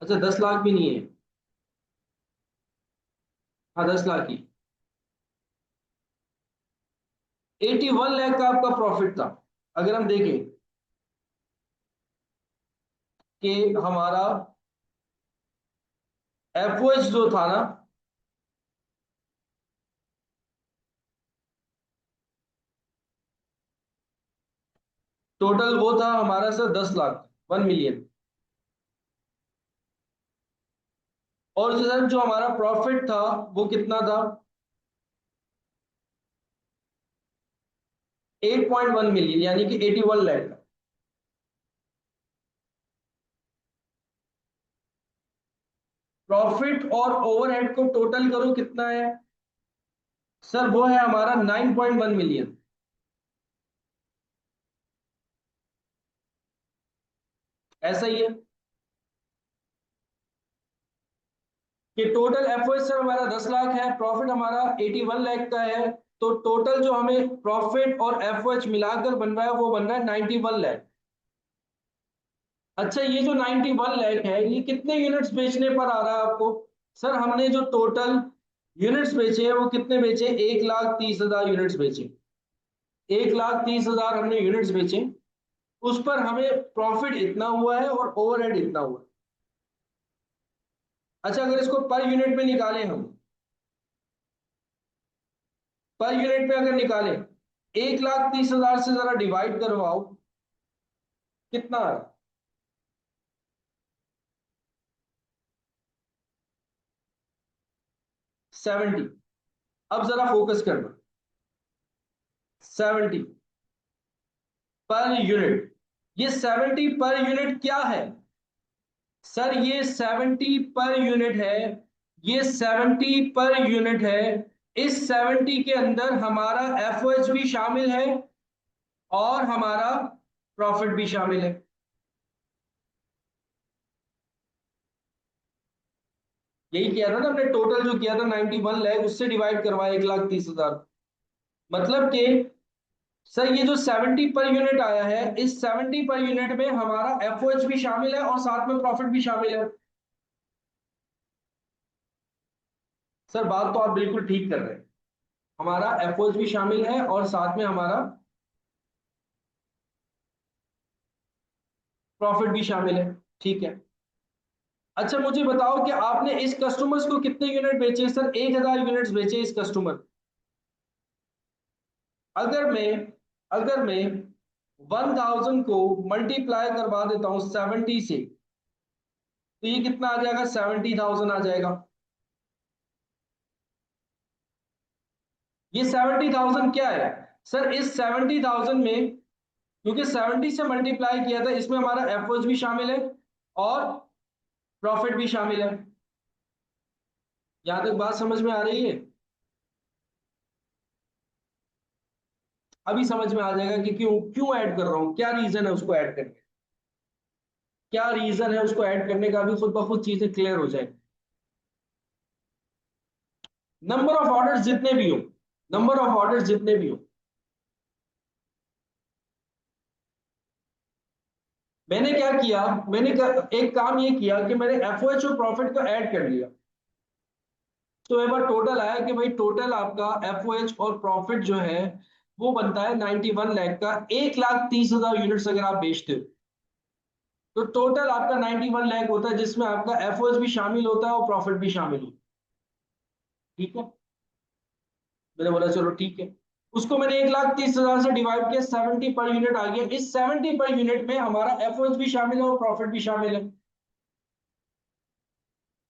अच्छा, 10 लाख भी नहीं है। हाँ, 10 लाख ही। 81 लाख का आपका प्रॉफिट था। अगर हम देखें कि हमारा एफओएच जो था ना, टोटल वो था हमारा सर 10 लाख, 1 मिलियन। और जो सर जो हमारा प्रॉफिट था वो कितना था? 8.1 मिलियन, यानी कि 81 लाख का। प्रॉफिट और ओवरहेड को टोटल करो, कितना है सर? वो है हमारा 9.1 मिलियन। ऐसा ही है कि टोटल एफओएस सर हमारा 10 लाख है, प्रॉफिट हमारा 81 लाख का है। तो टोटल जो हमें प्रॉफिट और एफओएच मिलाकर बन रहा है वो बन रहा है 91 लाख। अच्छा, ये जो 91 लाख है ये कितने यूनिट्स बेचने पर आ रहा है आपको? सर हमने जो टोटल यूनिट्स बेचे हैं वो कितने बेचे? 1,30,000 यूनिट्स बेचे। 1,30,000 हमने यूनिट्स बेचे, उस पर हमें प्रॉफिट इतना हुआ है और ओवरहेड इतना हुआ है। अच्छा, अगर इसको पर यूनिट में निकालें हम, पर यूनिट में अगर निकालें, 1,30,000 से जरा डिवाइड करवाओ, कितना है? 70। अब जरा फोकस करना, 70 पर यूनिट। ये 70 पर यूनिट क्या है सर? ये 70 पर यूनिट है। ये 70 पर यूनिट है। इस 70 के अंदर हमारा एफओएच भी शामिल है और हमारा प्रॉफिट भी शामिल है। यही किया था ना हमने, टोटल जो किया था 91 लाख, उससे डिवाइड करवाया 1,30,000। मतलब कि सर ये जो 70 पर यूनिट आया है, इस 70 पर यूनिट में हमारा एफओएच भी शामिल है और साथ में प्रॉफिट भी शामिल है। सर बात तो आप बिल्कुल ठीक कर रहे हैं, हमारा एफओएच भी शामिल है और साथ में हमारा प्रॉफिट भी शामिल है। ठीक है। अच्छा मुझे बताओ कि आपने इस कस्टमर्स को कितने यूनिट बेचे? सर 1,000 यूनिट्स बेचे इस कस्टमर। अगर मैं अगर मैं 1,000 को मल्टीप्लाई करवा देता हूं 70 से, तो ये कितना आ जाएगा? 70,000 आ जाएगा। ये 70,000 क्या है सर? इस 70,000 में, क्योंकि 70 से मल्टीप्लाई किया था, इसमें हमारा एफओएच भी शामिल है और प्रॉफिट भी शामिल है। यहां तक बात समझ में आ रही है? अभी समझ में आ जाएगा कि क्यों क्यों ऐड कर रहा हूं, क्या रीजन है उसको ऐड करने, क्या रीजन है उसको ऐड करने का। भी खुद ब खुद चीजें क्लियर हो जाएगी। नंबर ऑफ ऑर्डर्स जितने भी हो, नंबर ऑफ ऑर्डर्स जितने भी हो, मैंने क्या किया, एक काम ये किया कि मैंने एफओएच और प्रॉफिट को ऐड कर लिया। तो एक बार टोटल आया कि भाई टोटल आपका एफओएच और प्रॉफिट जो है वो बनता है 91 लाख का। 1,30,000 यूनिट्स अगर आप बेचते हो तो टोटल आपका 91 लाख होता है, जिसमें आपका एफओएच भी शामिल होता है और प्रॉफिट भी शामिल होता है। ठीक है। मैंने बोला चलो ठीक है। उसको मैंने 1,30,000 से डिवाइड किया, 70 पर यूनिट आ गया। इस 70 पर यूनिट में हमारा एफओएच भी शामिल है और प्रॉफिट भी शामिल है।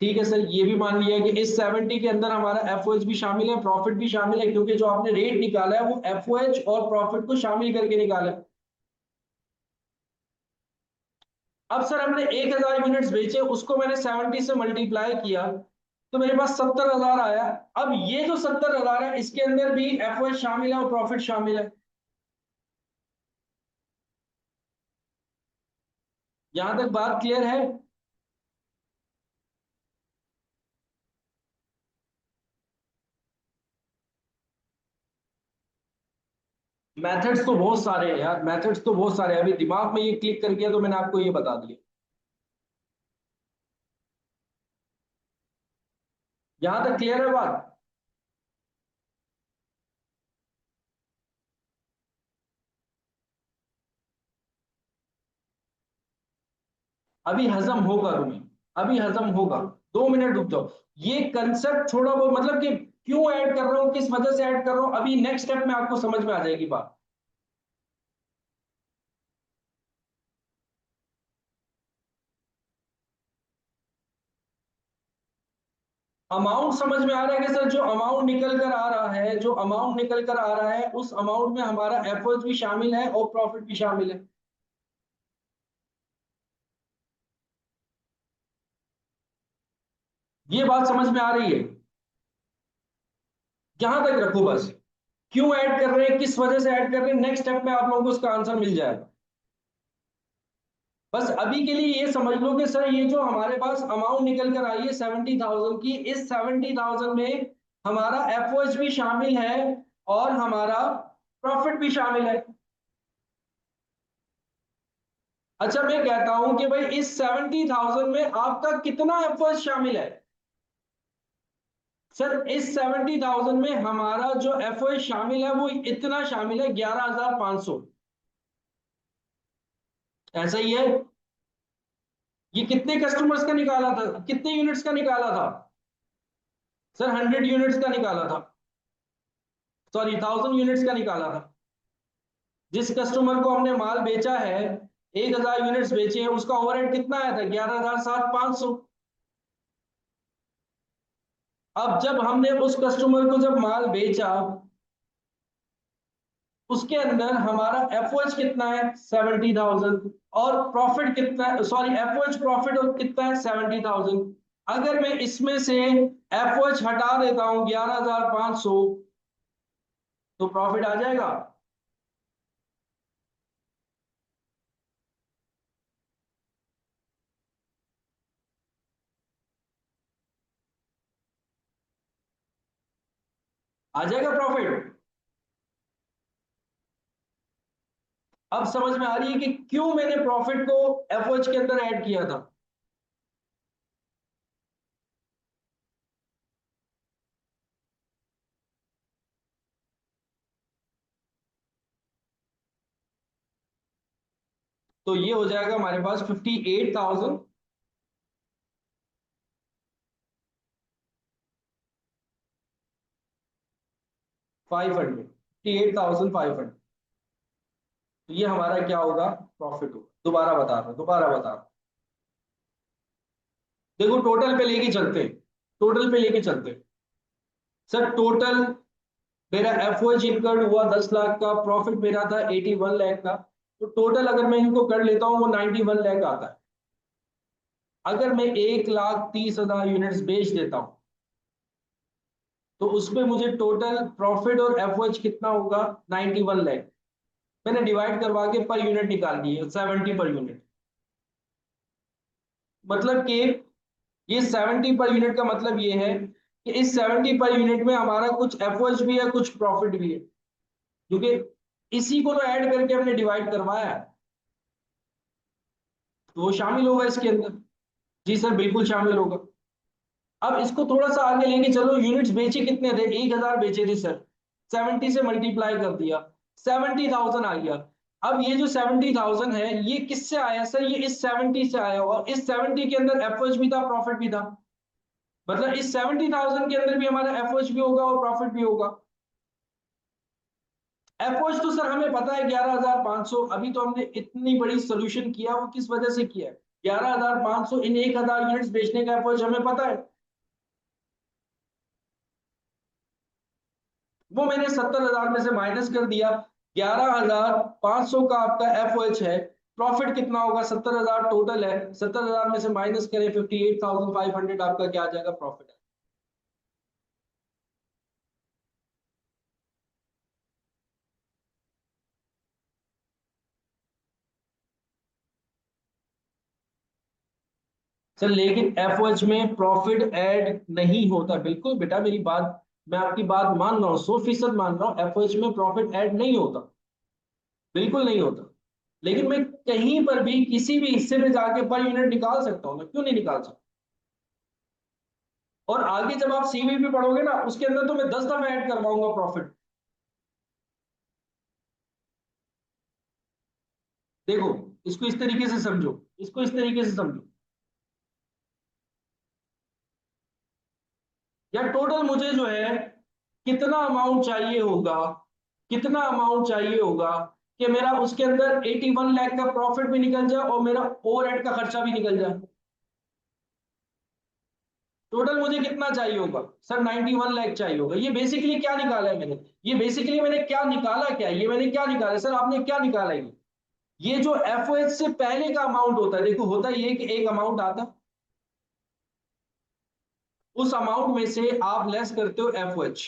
ठीक है सर, ये भी मान लिया कि इस 70 के अंदर हमारा एफओएच भी शामिल है, प्रॉफिट भी शामिल है, क्योंकि जो आपने रेट निकाला है वो एफओएच और प्रॉफिट को शामिल करके निकाला है। अब सर हमने 1000 यूनिट्स बेचे, उसको मैंने 70 से मल्टीप्लाई किया, तो मेरे पास 70,000 आया। अब ये जो 70,000 है इसके अंदर भी एफओएच शामिल है और प्रॉफिट शामिल है। यहां तक बात क्लियर है? मेथड्स तो बहुत सारे हैं यार, मेथड्स तो बहुत सारे हैं, अभी दिमाग में ये क्लिक कर गया तो मैंने आपको ये बता दिया। यहां तक क्लियर है बात? अभी हजम होगा तुम्हें, अभी हजम होगा। 2 मिनट रुक जाओ। ये कंसेप्ट थोड़ा बहुत मतलब कि क्यों ऐड कर रहा हूं, किस वजह से ऐड कर रहा हूं, अभी नेक्स्ट स्टेप में आपको समझ में आ जाएगी बात। अमाउंट समझ में आ रहा है कि सर जो अमाउंट निकल कर आ रहा है, जो अमाउंट निकल कर आ रहा है उस अमाउंट में हमारा एफर्ट भी शामिल है और प्रॉफिट भी शामिल है। ये बात समझ में आ रही है? यहां तक रखो बस। क्यों ऐड कर रहे हैं, किस वजह से ऐड कर रहे हैं, नेक्स्ट स्टेप में आप लोगों को उसका आंसर मिल जाएगा। बस अभी के लिए ये समझ लो कि सर ये जो हमारे पास अमाउंट निकल कर आई है 70,000 की, इस 70,000 में हमारा एफओएच भी शामिल है और हमारा प्रॉफिट भी शामिल है। अच्छा मैं कहता हूं कि भाई इस 70,000 में आपका कितना एफओएच शामिल है? सर इस 70,000 में हमारा जो एफओएच शामिल है वो इतना शामिल है, 11,500। ऐसा ही है। ये कितने कस्टमर्स का निकाला था, कितने यूनिट्स का निकाला था? सर 100 यूनिट्स का निकाला था, सॉरी 1000 यूनिट्स का निकाला था। जिस कस्टमर को हमने माल बेचा है, 1000 यूनिट्स बेचे हैं, उसका ओवरहेड कितना आया था? 11,500। अब जब हमने उस कस्टमर को जब माल बेचा, उसके अंदर हमारा एफओएच कितना है? 70,000। और प्रॉफिट कितना है, सॉरी एफओएच प्रॉफिट और कितना है? 70,000। अगर मैं इसमें से एफओएच हटा देता हूं 11,500, तो प्रॉफिट आ जाएगा। आ जाएगा प्रॉफिट। अब समझ में आ रही है कि क्यों मैंने प्रॉफिट को एफओएच के अंदर ऐड किया था। तो ये हो जाएगा हमारे पास 58,500। तो ये हमारा क्या होगा? प्रॉफिट होगा। दोबारा बता रहा हूं, दोबारा बता रहा हूं। देखो टोटल पे लेके चलते हैं, टोटल पे लेके चलते हैं। सर टोटल मेरा एफओएच इनकर्ड हुआ 10 लाख का, प्रॉफिट मेरा था 81 लाख का। तो टोटल अगर मैं इनको कर लेता हूँ वो 91 लाख आता है। अगर मैं 1,30,000 यूनिट्स बेच देता हूँ तो उसमें मुझे टोटल प्रॉफिट और एफओएच कितना होगा? 91 लाख। मैंने डिवाइड करवा के पर यूनिट निकाल दी है, 70 पर यूनिट। मतलब कि ये 70 पर यूनिट का मतलब ये है कि इस 70 पर यूनिट में हमारा कुछ एफओएच भी है, कुछ प्रॉफिट भी है, क्योंकि इसी को तो ऐड करके हमने डिवाइड करवाया है, तो वो शामिल होगा इसके अंदर। जी सर बिल्कुल शामिल होगा। अब इसको थोड़ा सा आगे लेके चलो, यूनिट्स बेचे कितने थे? 1,000 बेचे थे सर। 70 से मल्टीप्लाई कर दिया, 70,000 आ गया। अब ये जो 70,000 है ये किससे आया सर? ये इस 70 से आया, और इस 70 के अंदर एफओएच भी था, प्रॉफिट भी था। मतलब इस 70,000 के अंदर भी हमारा एफओएच भी होगा और प्रॉफिट भी होगा। एफओएच तो सर हमें पता है 11,500। अभी तो हमने इतनी बड़ी सोल्यूशन किया, वो किस वजह से किया है? 11,500 इन 1,000 यूनिट्स बेचने का एफओएच हमें पता है, वो मैंने 70,000 में से माइनस कर दिया। 11,500 का आपका एफओएच है, प्रॉफिट कितना होगा? 70,000 टोटल है, 70,000 में से माइनस करें 58,500, आपका क्या आ जाएगा? प्रॉफिट। सर लेकिन एफओएच में प्रॉफिट ऐड नहीं होता। बिल्कुल बेटा, मेरी बात, मैं आपकी बात मान रहा हूँ, 100% मान रहा हूँ, एफओएच में प्रॉफिट ऐड नहीं होता, बिल्कुल नहीं होता। लेकिन मैं कहीं पर भी किसी भी हिस्से में जाके पर यूनिट निकाल सकता हूँ ना, क्यों नहीं निकाल सकता? और आगे जब आप सीवीपी पढ़ोगे ना, उसके अंदर तो मैं 10 दफा ऐड करवाऊंगा प्रॉफिट। देखो, इसको इस तरीके से समझो, इसको इस तरीके से समझो, या टोटल मुझे जो है कितना अमाउंट चाहिए होगा, कितना अमाउंट चाहिए होगा कि मेरा उसके अंदर 81 लाख का प्रॉफिट भी निकल जाए और मेरा ओवरहेड का खर्चा भी निकल जाए। टोटल मुझे कितना चाहिए होगा? सर 91 लाख चाहिए होगा। ये बेसिकली क्या निकाला है मैंने? ये बेसिकली मैंने क्या निकाला, क्या ये मैंने क्या निकाला सर? आपने क्या निकाला ये जो एफओएच से पहले का अमाउंट होता है, देखो होता ये कि एक अमाउंट आता है, उस अमाउंट में से आप लेस करते हो एफओएच,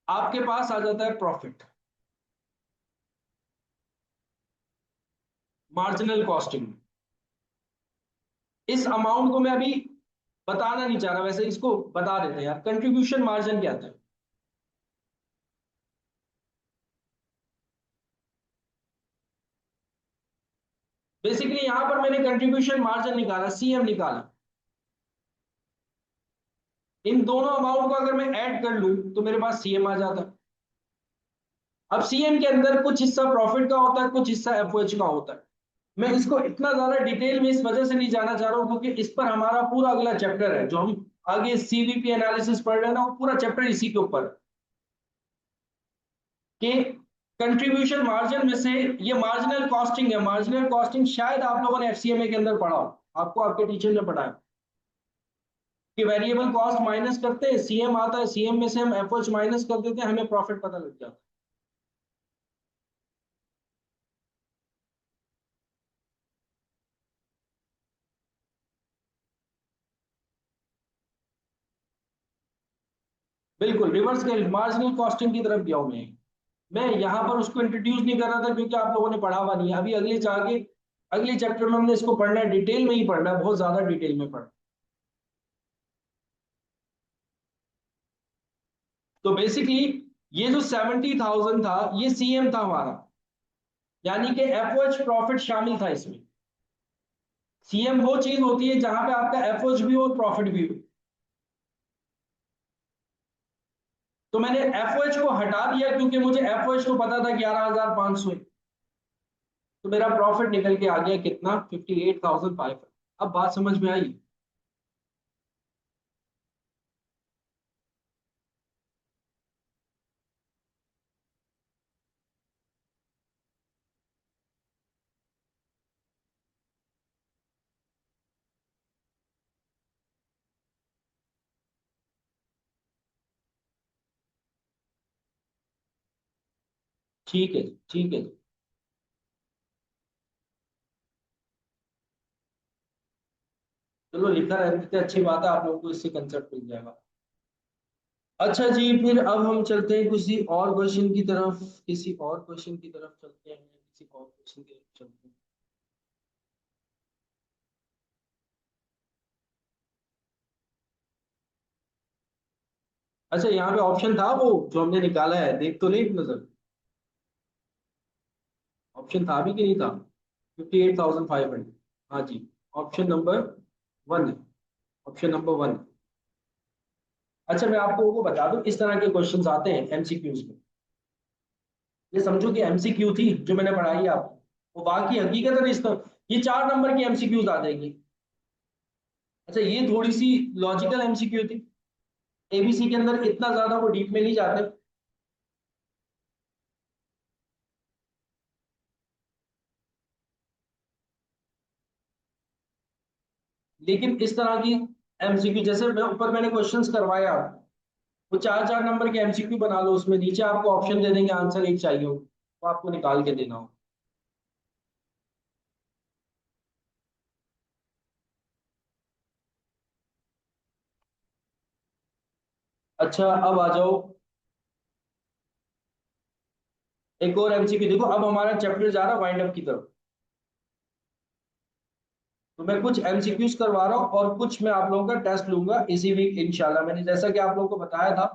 आपके पास आ जाता है प्रॉफिट, मार्जिनल कॉस्टिंग। इस अमाउंट को मैं अभी बताना नहीं चाह रहा, वैसे इसको बता देते हैं यार, कंट्रीब्यूशन मार्जिन क्या था। बेसिकली यहां पर मैंने कंट्रीब्यूशन मार्जिन निकाला, सीएम निकाला। इन दोनों अमाउंट को अगर मैं ऐड कर लूं तो मेरे पास सीएम आ जाता। अब सीएम के अंदर कुछ हिस्सा प्रॉफिट का होता है, कुछ हिस्सा एफओएच का होता है। मैं इसको इतना ज्यादा डिटेल में इस वजह से नहीं जाना चाह रहा हूं क्योंकि इस पर हमारा पूरा अगला चैप्टर है, जो हम आगे सीवीपी एनालिसिस पढ़ रहे हैं ना, वो पूरा चैप्टर इसी के ऊपर कि कंट्रीब्यूशन मार्जिन में से ये मार्जिनल कॉस्टिंग है। मार्जिनल कॉस्टिंग शायद आप लोगों ने एफसीएमए के अंदर पढ़ा हो, आपको आपके टीचर ने पढ़ाया कि वेरिएबल कॉस्ट माइनस करते हैं, सीएम आता है, सीएम में से हम एफओएच माइनस कर देते हैं, हमें प्रॉफिट पता लग जाता है। बिल्कुल रिवर्स के मार्जिनल कॉस्टिंग की तरफ गया हूं मैं यहाँ पर उसको इंट्रोड्यूस नहीं कर रहा था क्योंकि आप लोगों ने पढ़ा हुआ नहीं है। अभी अगले जाके अगले चैप्टर में हमने इसको पढ़ना है, डिटेल में ही पढ़ना है, बहुत ज्यादा डिटेल में पढ़ना। तो बेसिकली ये जो 70,000 था, ये सीएम था हमारा, यानी कि एफओएच प्रॉफिट शामिल था इसमें। सीएम वो चीज होती है जहां पे आपका एफओएच भी हो और प्रॉफिट भी हो। तो मैंने एफओएच को हटा दिया क्योंकि मुझे एफओएच को पता था 11,500, तो मेरा प्रॉफिट निकल के आ गया कितना? 58,500। अब बात समझ में आई? ठीक है, ठीक है। चलो लिखा रहने देते, अच्छी बात है, आप लोगों को इससे कंसेप्ट मिल जाएगा। अच्छा जी, फिर अब हम चलते हैं किसी और क्वेश्चन की तरफ, किसी और क्वेश्चन की तरफ चलते हैं, किसी और क्वेश्चन की तरफ चलते हैं। अच्छा, यहाँ पे ऑप्शन था वो जो हमने निकाला है, देख तो ले एक नजर, ऑप्शन था भी कि नहीं था? 58,500, हाँ जी, ऑप्शन नंबर वन है, ऑप्शन नंबर वन। अच्छा मैं आपको वो बता दूं, इस तरह के क्वेश्चंस आते हैं एमसीक्यूज में। ये समझो कि एमसीक्यू थी जो मैंने पढ़ाई है आपको, वो बाकी हकीकत है इस तरह, ये 4 नंबर की एमसीक्यूज आ जाएगी। अच्छा ये थोड़ी सी लॉजिकल एमसीक्यू थी, एबीसी के अंदर इतना ज्यादा वो डीप में नहीं जाते। लेकिन इस तरह की एमसीक्यू, जैसे ऊपर मैंने क्वेश्चंस करवाए आपको, वो 4 4 नंबर के एमसीक्यू बना लो, उसमें नीचे आपको ऑप्शन दे देंगे, आंसर एक चाहिए हो तो आपको निकाल के देना हो। अच्छा, अब आ जाओ एक और एमसीक्यू। देखो अब हमारा चैप्टर जा रहा है वाइंड अप की तरफ। तो मैं कुछ एमसीक्यूज करवा रहा हूँ और कुछ मैं आप लोगों का टेस्ट लूंगा इसी वीक इंशाल्लाह। मैंने जैसा कि आप लोगों को बताया था।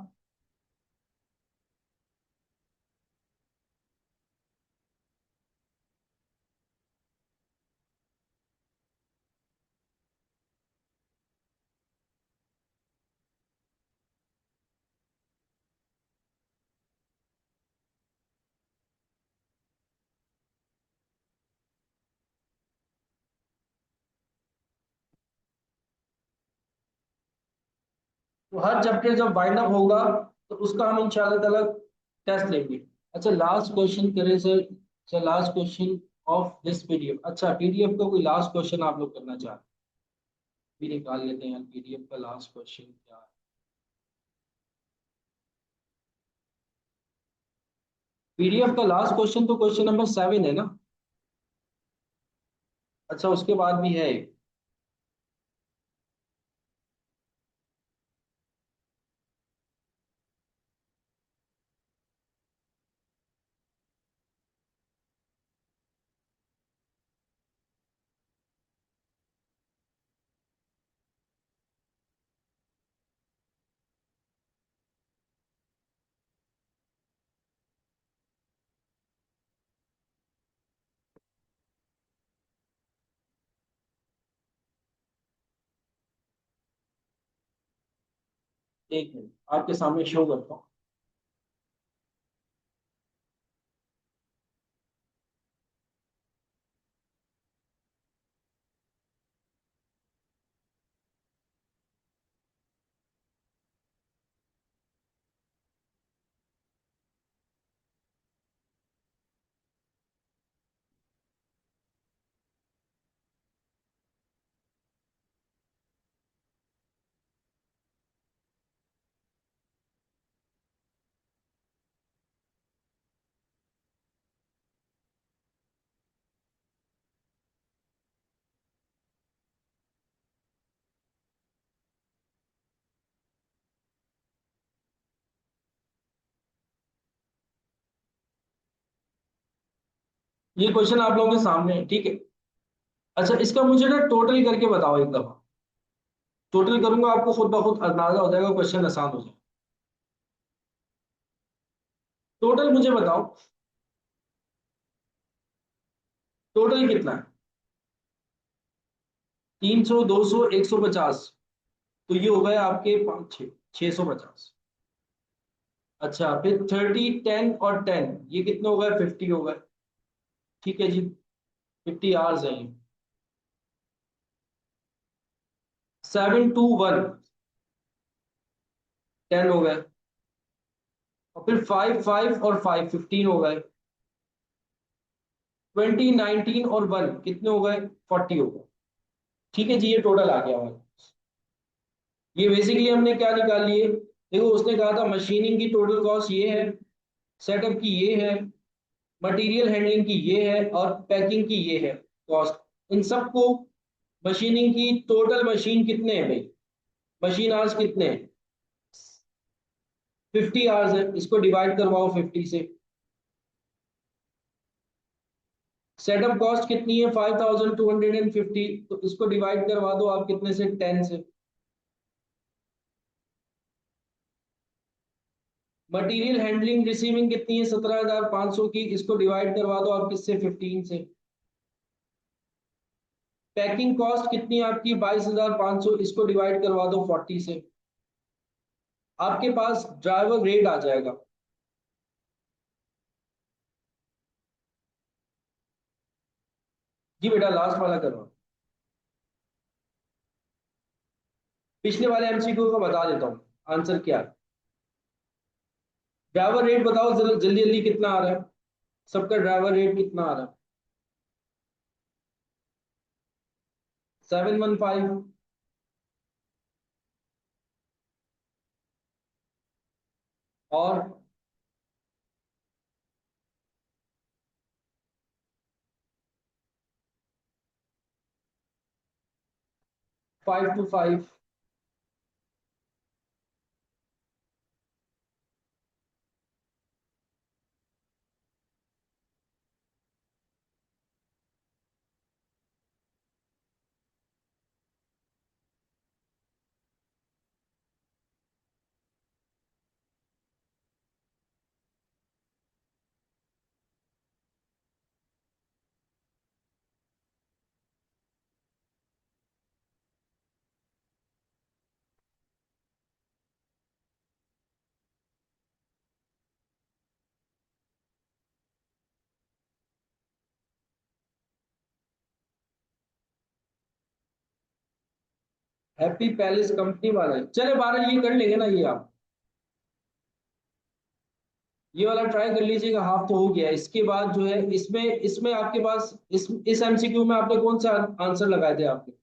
तो हर चैप्टर जब वाइंड अप होगा तो उसका हम इंशाल्लाह ताला टेस्ट लेंगे। अच्छा लास्ट क्वेश्चन करें sir. Sir last question of this PDF. अच्छा पीडीएफ का कोई लास्ट क्वेश्चन आप लोग करना चाहते हैं? भी निकाल लेते हैं पीडीएफ का लास्ट क्वेश्चन क्या है। पीडीएफ का लास्ट क्वेश्चन तो क्वेश्चन नंबर 7 है ना? अच्छा उसके बाद भी है एक। एक मिनट आपके सामने शो करता हूँ। ये क्वेश्चन आप लोगों के सामने है, ठीक है। अच्छा इसका मुझे ना टोटल करके बताओ एक दफा। टोटल करूंगा आपको खुद ब खुद अंदाजा हो जाएगा, क्वेश्चन आसान हो जाएगा। टोटल मुझे बताओ, टोटल कितना है? 300, 200, 150। तो ये हो गए आपके 5 6, 650। अच्छा फिर 30, 10 और 10, ये कितने हो गए? 50 हो गए। ठीक है जी। 50 आवर्स है ये। 7 2 1, 10 हो गए। और फिर 5 5 और 5, 15 हो गए। 20, 19 और 1 कितने हो गए? 40 हो गए। ठीक है जी, ये टोटल आ गया हमारा। ये बेसिकली हमने क्या निकाल लिए? देखो उसने कहा था मशीनिंग की टोटल कॉस्ट ये है, सेटअप की ये है, मटेरियल हैंडलिंग की ये है और पैकिंग की ये है कॉस्ट। इन सबको मशीनिंग की टोटल मशीन कितने हैं भाई? मशीन आवर्स कितने हैं? 50 आवर्स है, इसको डिवाइड करवाओ 50 से। सेटअप कॉस्ट कितनी है? 5250। तो इसको डिवाइड करवा दो आप कितने से? 10 से। मटेरियल हैंडलिंग रिसीविंग कितनी है? 17500 की, इसको डिवाइड करवा दो आप किससे? 15 से। पैकिंग कॉस्ट कितनी है आपकी? 22500, इसको डिवाइड करवा दो 40 से। आपके पास ड्राइवर रेट आ जाएगा। जी बेटा लास्ट वाला करवा। पिछले वाले एमसीक्यू को बता देता हूँ आंसर क्या है। ड्राइवर रेट बताओ जल्दी जल्दी कितना आ रहा है? सबका ड्राइवर रेट कितना आ रहा है? 715। और 5 to 5। हैप्पी पैलेस कंपनी वाला है, चले 12 ये कर लेंगे ना, ये आप ये वाला ट्राई कर लीजिएगा, हाफ तो हो गया। इसके बाद जो है इसमें इसमें आपके पास इस एमसीक्यू में आपने कौन सा आंसर लगाए थे आपने?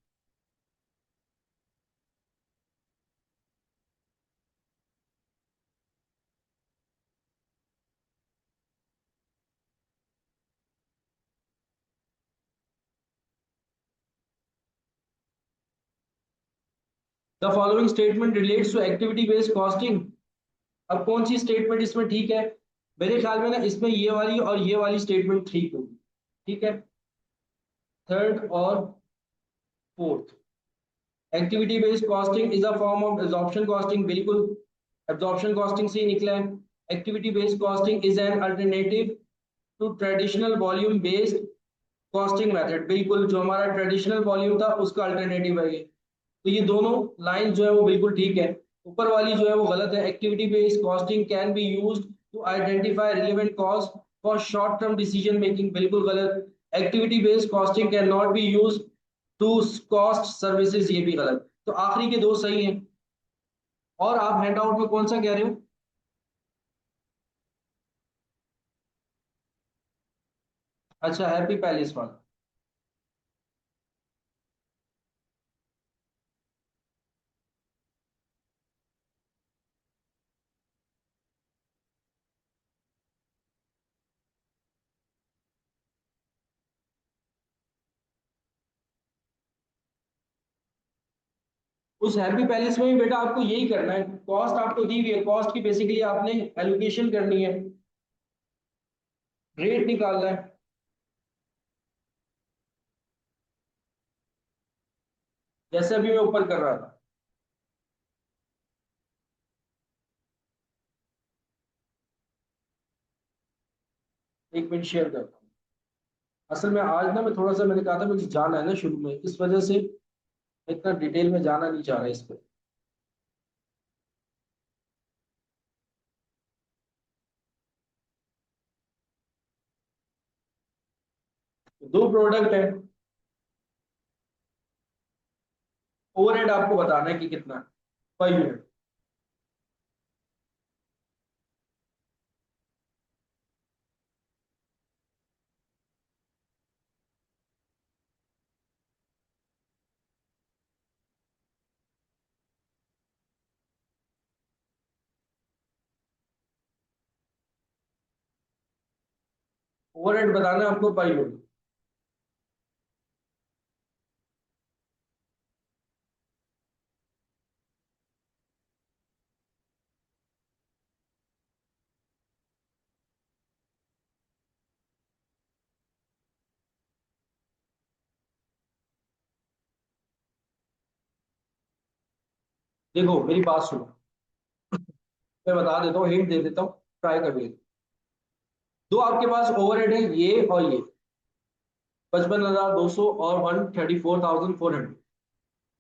The following statement relates to activity based costing. अब कौन सी स्टेटमेंट इसमें ठीक है? मेरे ख्याल में ना इसमें ये वाली और ये वाली स्टेटमेंट ठीक होगी। ठीक है, थर्ड और fourth. Activity based costing is a form of absorption costing, बिल्कुल एब्जॉर्प्शन कॉस्टिंग से ही निकला है। Activity based costing is an alternative to traditional volume based costing method, बिल्कुल जो हमारा ट्रेडिशनल वॉल्यूम था उसका अल्टरनेटिव है ये। तो ये दोनों लाइन जो है वो बिल्कुल ठीक है। ऊपर वाली जो है वो गलत है। Activity based costing can be used to identify relevant cost for short term decision making, बिल्कुल गलत। Activity based costing can not be used to cost services, ये भी गलत। तो आखिरी के दो सही हैं। और आप हैंड आउट में कौन सा कह रहे हो? अच्छा, हैप्पी पैलेस वाला। उस हैप्पी पैलेस में भी बेटा आपको यही करना है, कॉस्ट आपको दी हुई है, कॉस्ट की बेसिकली आपने एलोकेशन करनी है, रेट निकालना है। जैसे अभी मैं ऊपर कर रहा था। एक मिनट शेयर करता हूँ। असल में आज ना मैं थोड़ा सा, मैंने कहा था मुझे जाना है ना शुरू में, इस वजह से इतना डिटेल में जाना नहीं चाह रहा इस पे। दो प्रोडक्ट है, ओवरहेड आपको बताना है कि कितना है पर यूनिट। ओवरहेड बताना है आपको पर यूनिट। देखो मेरी बात सुनो, मैं बता देता हूँ, हिंट दे देता हूँ, ट्राई कर लेते। दो आपके पास ओवरहेड है, ये और ये, 55,200 और 134,400।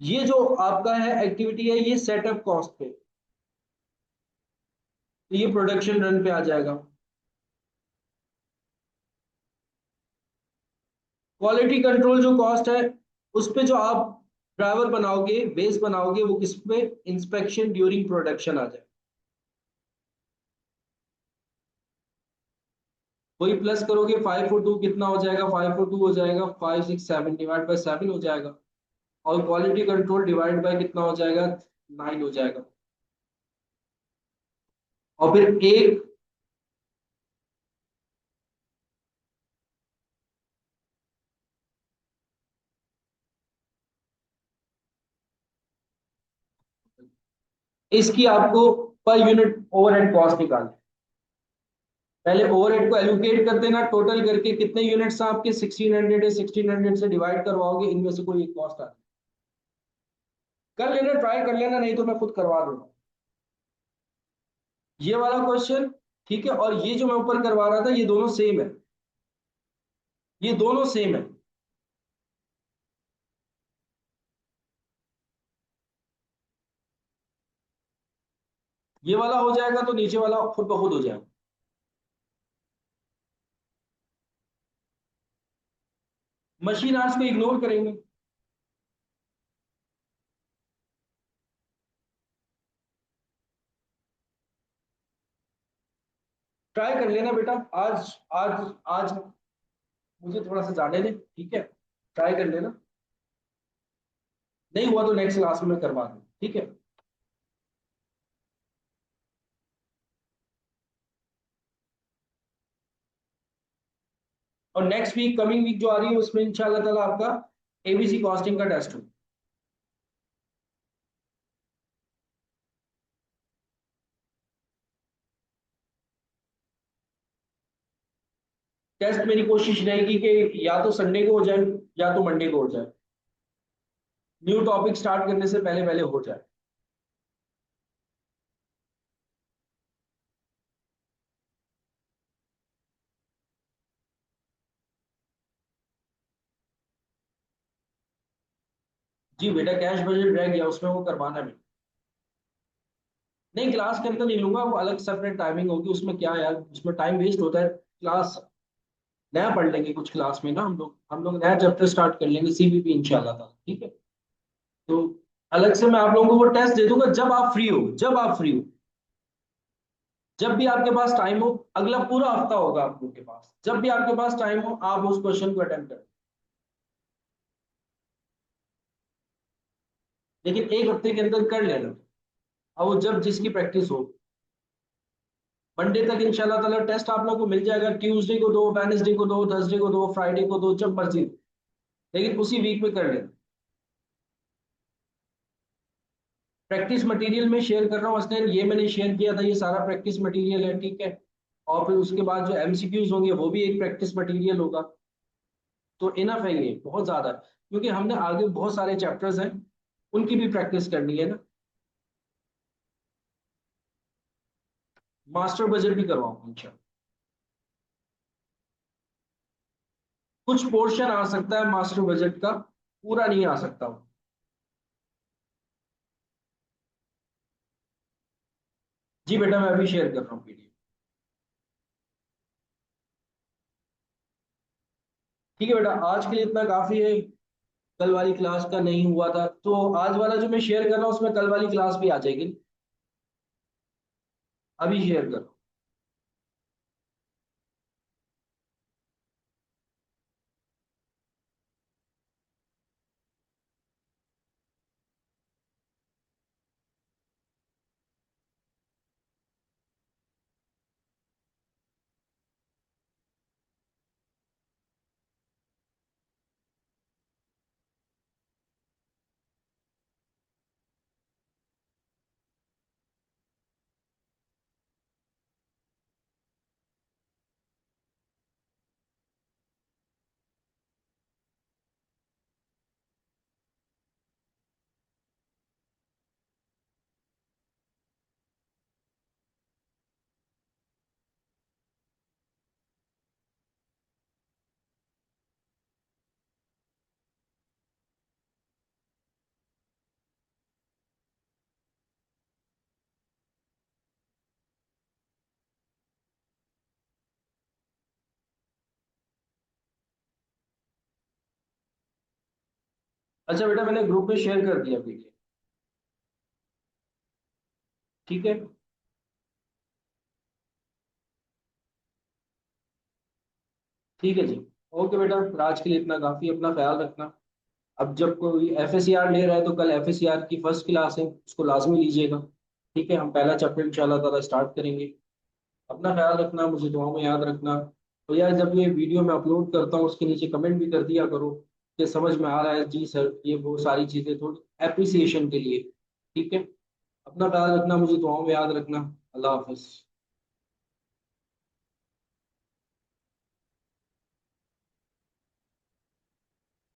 ये जो आपका है एक्टिविटी है, ये सेटअप कॉस्ट पे, तो ये प्रोडक्शन रन पे आ जाएगा। क्वालिटी कंट्रोल जो कॉस्ट है, उस पे जो आप ड्राइवर बनाओगे, बेस बनाओगे, वो किस पे? इंस्पेक्शन ड्यूरिंग प्रोडक्शन आ जाए। वही प्लस करोगे, 5 और 2 कितना हो जाएगा? 5 और 2 हो जाएगा 5, 6, 7, डिवाइड बाई 7 हो जाएगा। और क्वालिटी कंट्रोल डिवाइड बाय कितना हो जाएगा? 9 हो जाएगा। और फिर एक, इसकी आपको पर यूनिट ओवरहेड कॉस्ट निकालनी है। पहले ओवरहेड को एलोकेट कर देना, टोटल करके कितने यूनिट्स आपके 1600 है, 1600 से डिवाइड करवाओगे, इनमें से कोई एक कॉस्ट आ जाए। कर लेना, ट्राई कर लेना, नहीं तो मैं खुद करवा दूंगा ये वाला क्वेश्चन। ठीक है, और ये जो मैं ऊपर करवा रहा था ये दोनों सेम है, ये दोनों सेम है। ये वाला हो जाएगा तो नीचे वाला खुद ब खुद हो जाएगा। मशीन आर्ट्स को इग्नोर करेंगे। ट्राई कर लेना बेटा, आज आज आज मुझे थोड़ा सा जाने दे, ठीक है, ट्राई कर लेना। नहीं हुआ तो नेक्स्ट क्लास में मैं करवा दूँ, ठीक है। और नेक्स्ट वीक, कमिंग वीक जो आ रही है उसमें इंशाल्लाह ताला आपका एबीसी कॉस्टिंग का टेस्ट हो। टेस्ट मेरी कोशिश रहेगी कि या तो संडे को हो जाए या तो मंडे को हो जाए, न्यू टॉपिक स्टार्ट करने से पहले पहले हो जाए। जी बेटा, कैश बजट रह गया, उसमें वो करवाना भी। नहीं, क्लास के अंदर नहीं लूंगा, वो अलग सेपरेट टाइमिंग होगी, उसमें क्या यार, उसमें टाइम वेस्ट होता है। क्लास नया पढ़ लेंगे कुछ क्लास में ना, हम लोग नया चैप्टर स्टार्ट कर लेंगे सीबीपी इंशाल्लाह ताला, ठीक है। तो अलग से मैं आप लोगों को वो टेस्ट दे दूंगा जब आप फ्री हो, जब आप फ्री हो, जब भी आपके पास टाइम हो। अगला पूरा हफ्ता होगा आप लोगों के पास, जब भी आपके पास टाइम हो आप उस क्वेश्चन को अटेम्प्ट करें। लेकिन एक हफ्ते के अंदर कर लेना, अब वो जब जिसकी प्रैक्टिस हो। मंडे तक इंशाल्लाह ताला टेस्ट आप लोगों को मिल जाएगा, ट्यूसडे को दो, वेडनेसडे को दो, थर्सडे को दो, फ्राइडे को दो, जब मर्जी, लेकिन उसी वीक में कर लेना। प्रैक्टिस मटेरियल में शेयर कर रहा हूँ असलन, ये मैंने शेयर किया था, ये सारा प्रैक्टिस मटेरियल है, ठीक है। और फिर उसके बाद जो एमसीक्यूज होंगे वो भी एक प्रैक्टिस मटेरियल होगा। तो इनफ है, ये बहुत ज्यादा है, क्योंकि हमने आगे बहुत सारे चैप्टर्स हैं, उनकी भी प्रैक्टिस करनी है ना। मास्टर बजट भी करवाऊंगा इंशाल्लाह। कुछ पोर्शन आ सकता है मास्टर बजट का, पूरा नहीं आ सकता वो। जी बेटा, मैं अभी शेयर कर रहा हूँ पीडीएफ। ठीक है बेटा, आज के लिए इतना काफी है। कल वाली क्लास का नहीं हुआ था तो आज वाला जो मैं शेयर कर रहा हूँ उसमें कल वाली क्लास भी आ जाएगी। अभी शेयर कर। अच्छा बेटा, मैंने ग्रुप में शेयर कर दिया पीडीएफ। ठीक है। ठीक है जी। ओके बेटा, फिर आज के लिए इतना काफी, अपना ख्याल रखना। अब जब कोई एफ एस सी आर ले रहा है तो कल एफ एस सी आर की फर्स्ट क्लास है, उसको लाजमी लीजिएगा। ठीक है, हम पहला चैप्टर इंशाल्लाह ताला स्टार्ट करेंगे। अपना ख्याल रखना, मुझे दुआओं में याद रखना। तो यार जब ये वीडियो मैं अपलोड करता हूँ उसके नीचे कमेंट भी कर दिया करो कि समझ में आ रहा है जी सर, ये वो सारी चीज़ें थोड़ी अप्रिसिएशन के लिए। ठीक है, अपना ख्याल रखना, मुझे दुआओं में याद रखना। अल्लाह हाफिज़।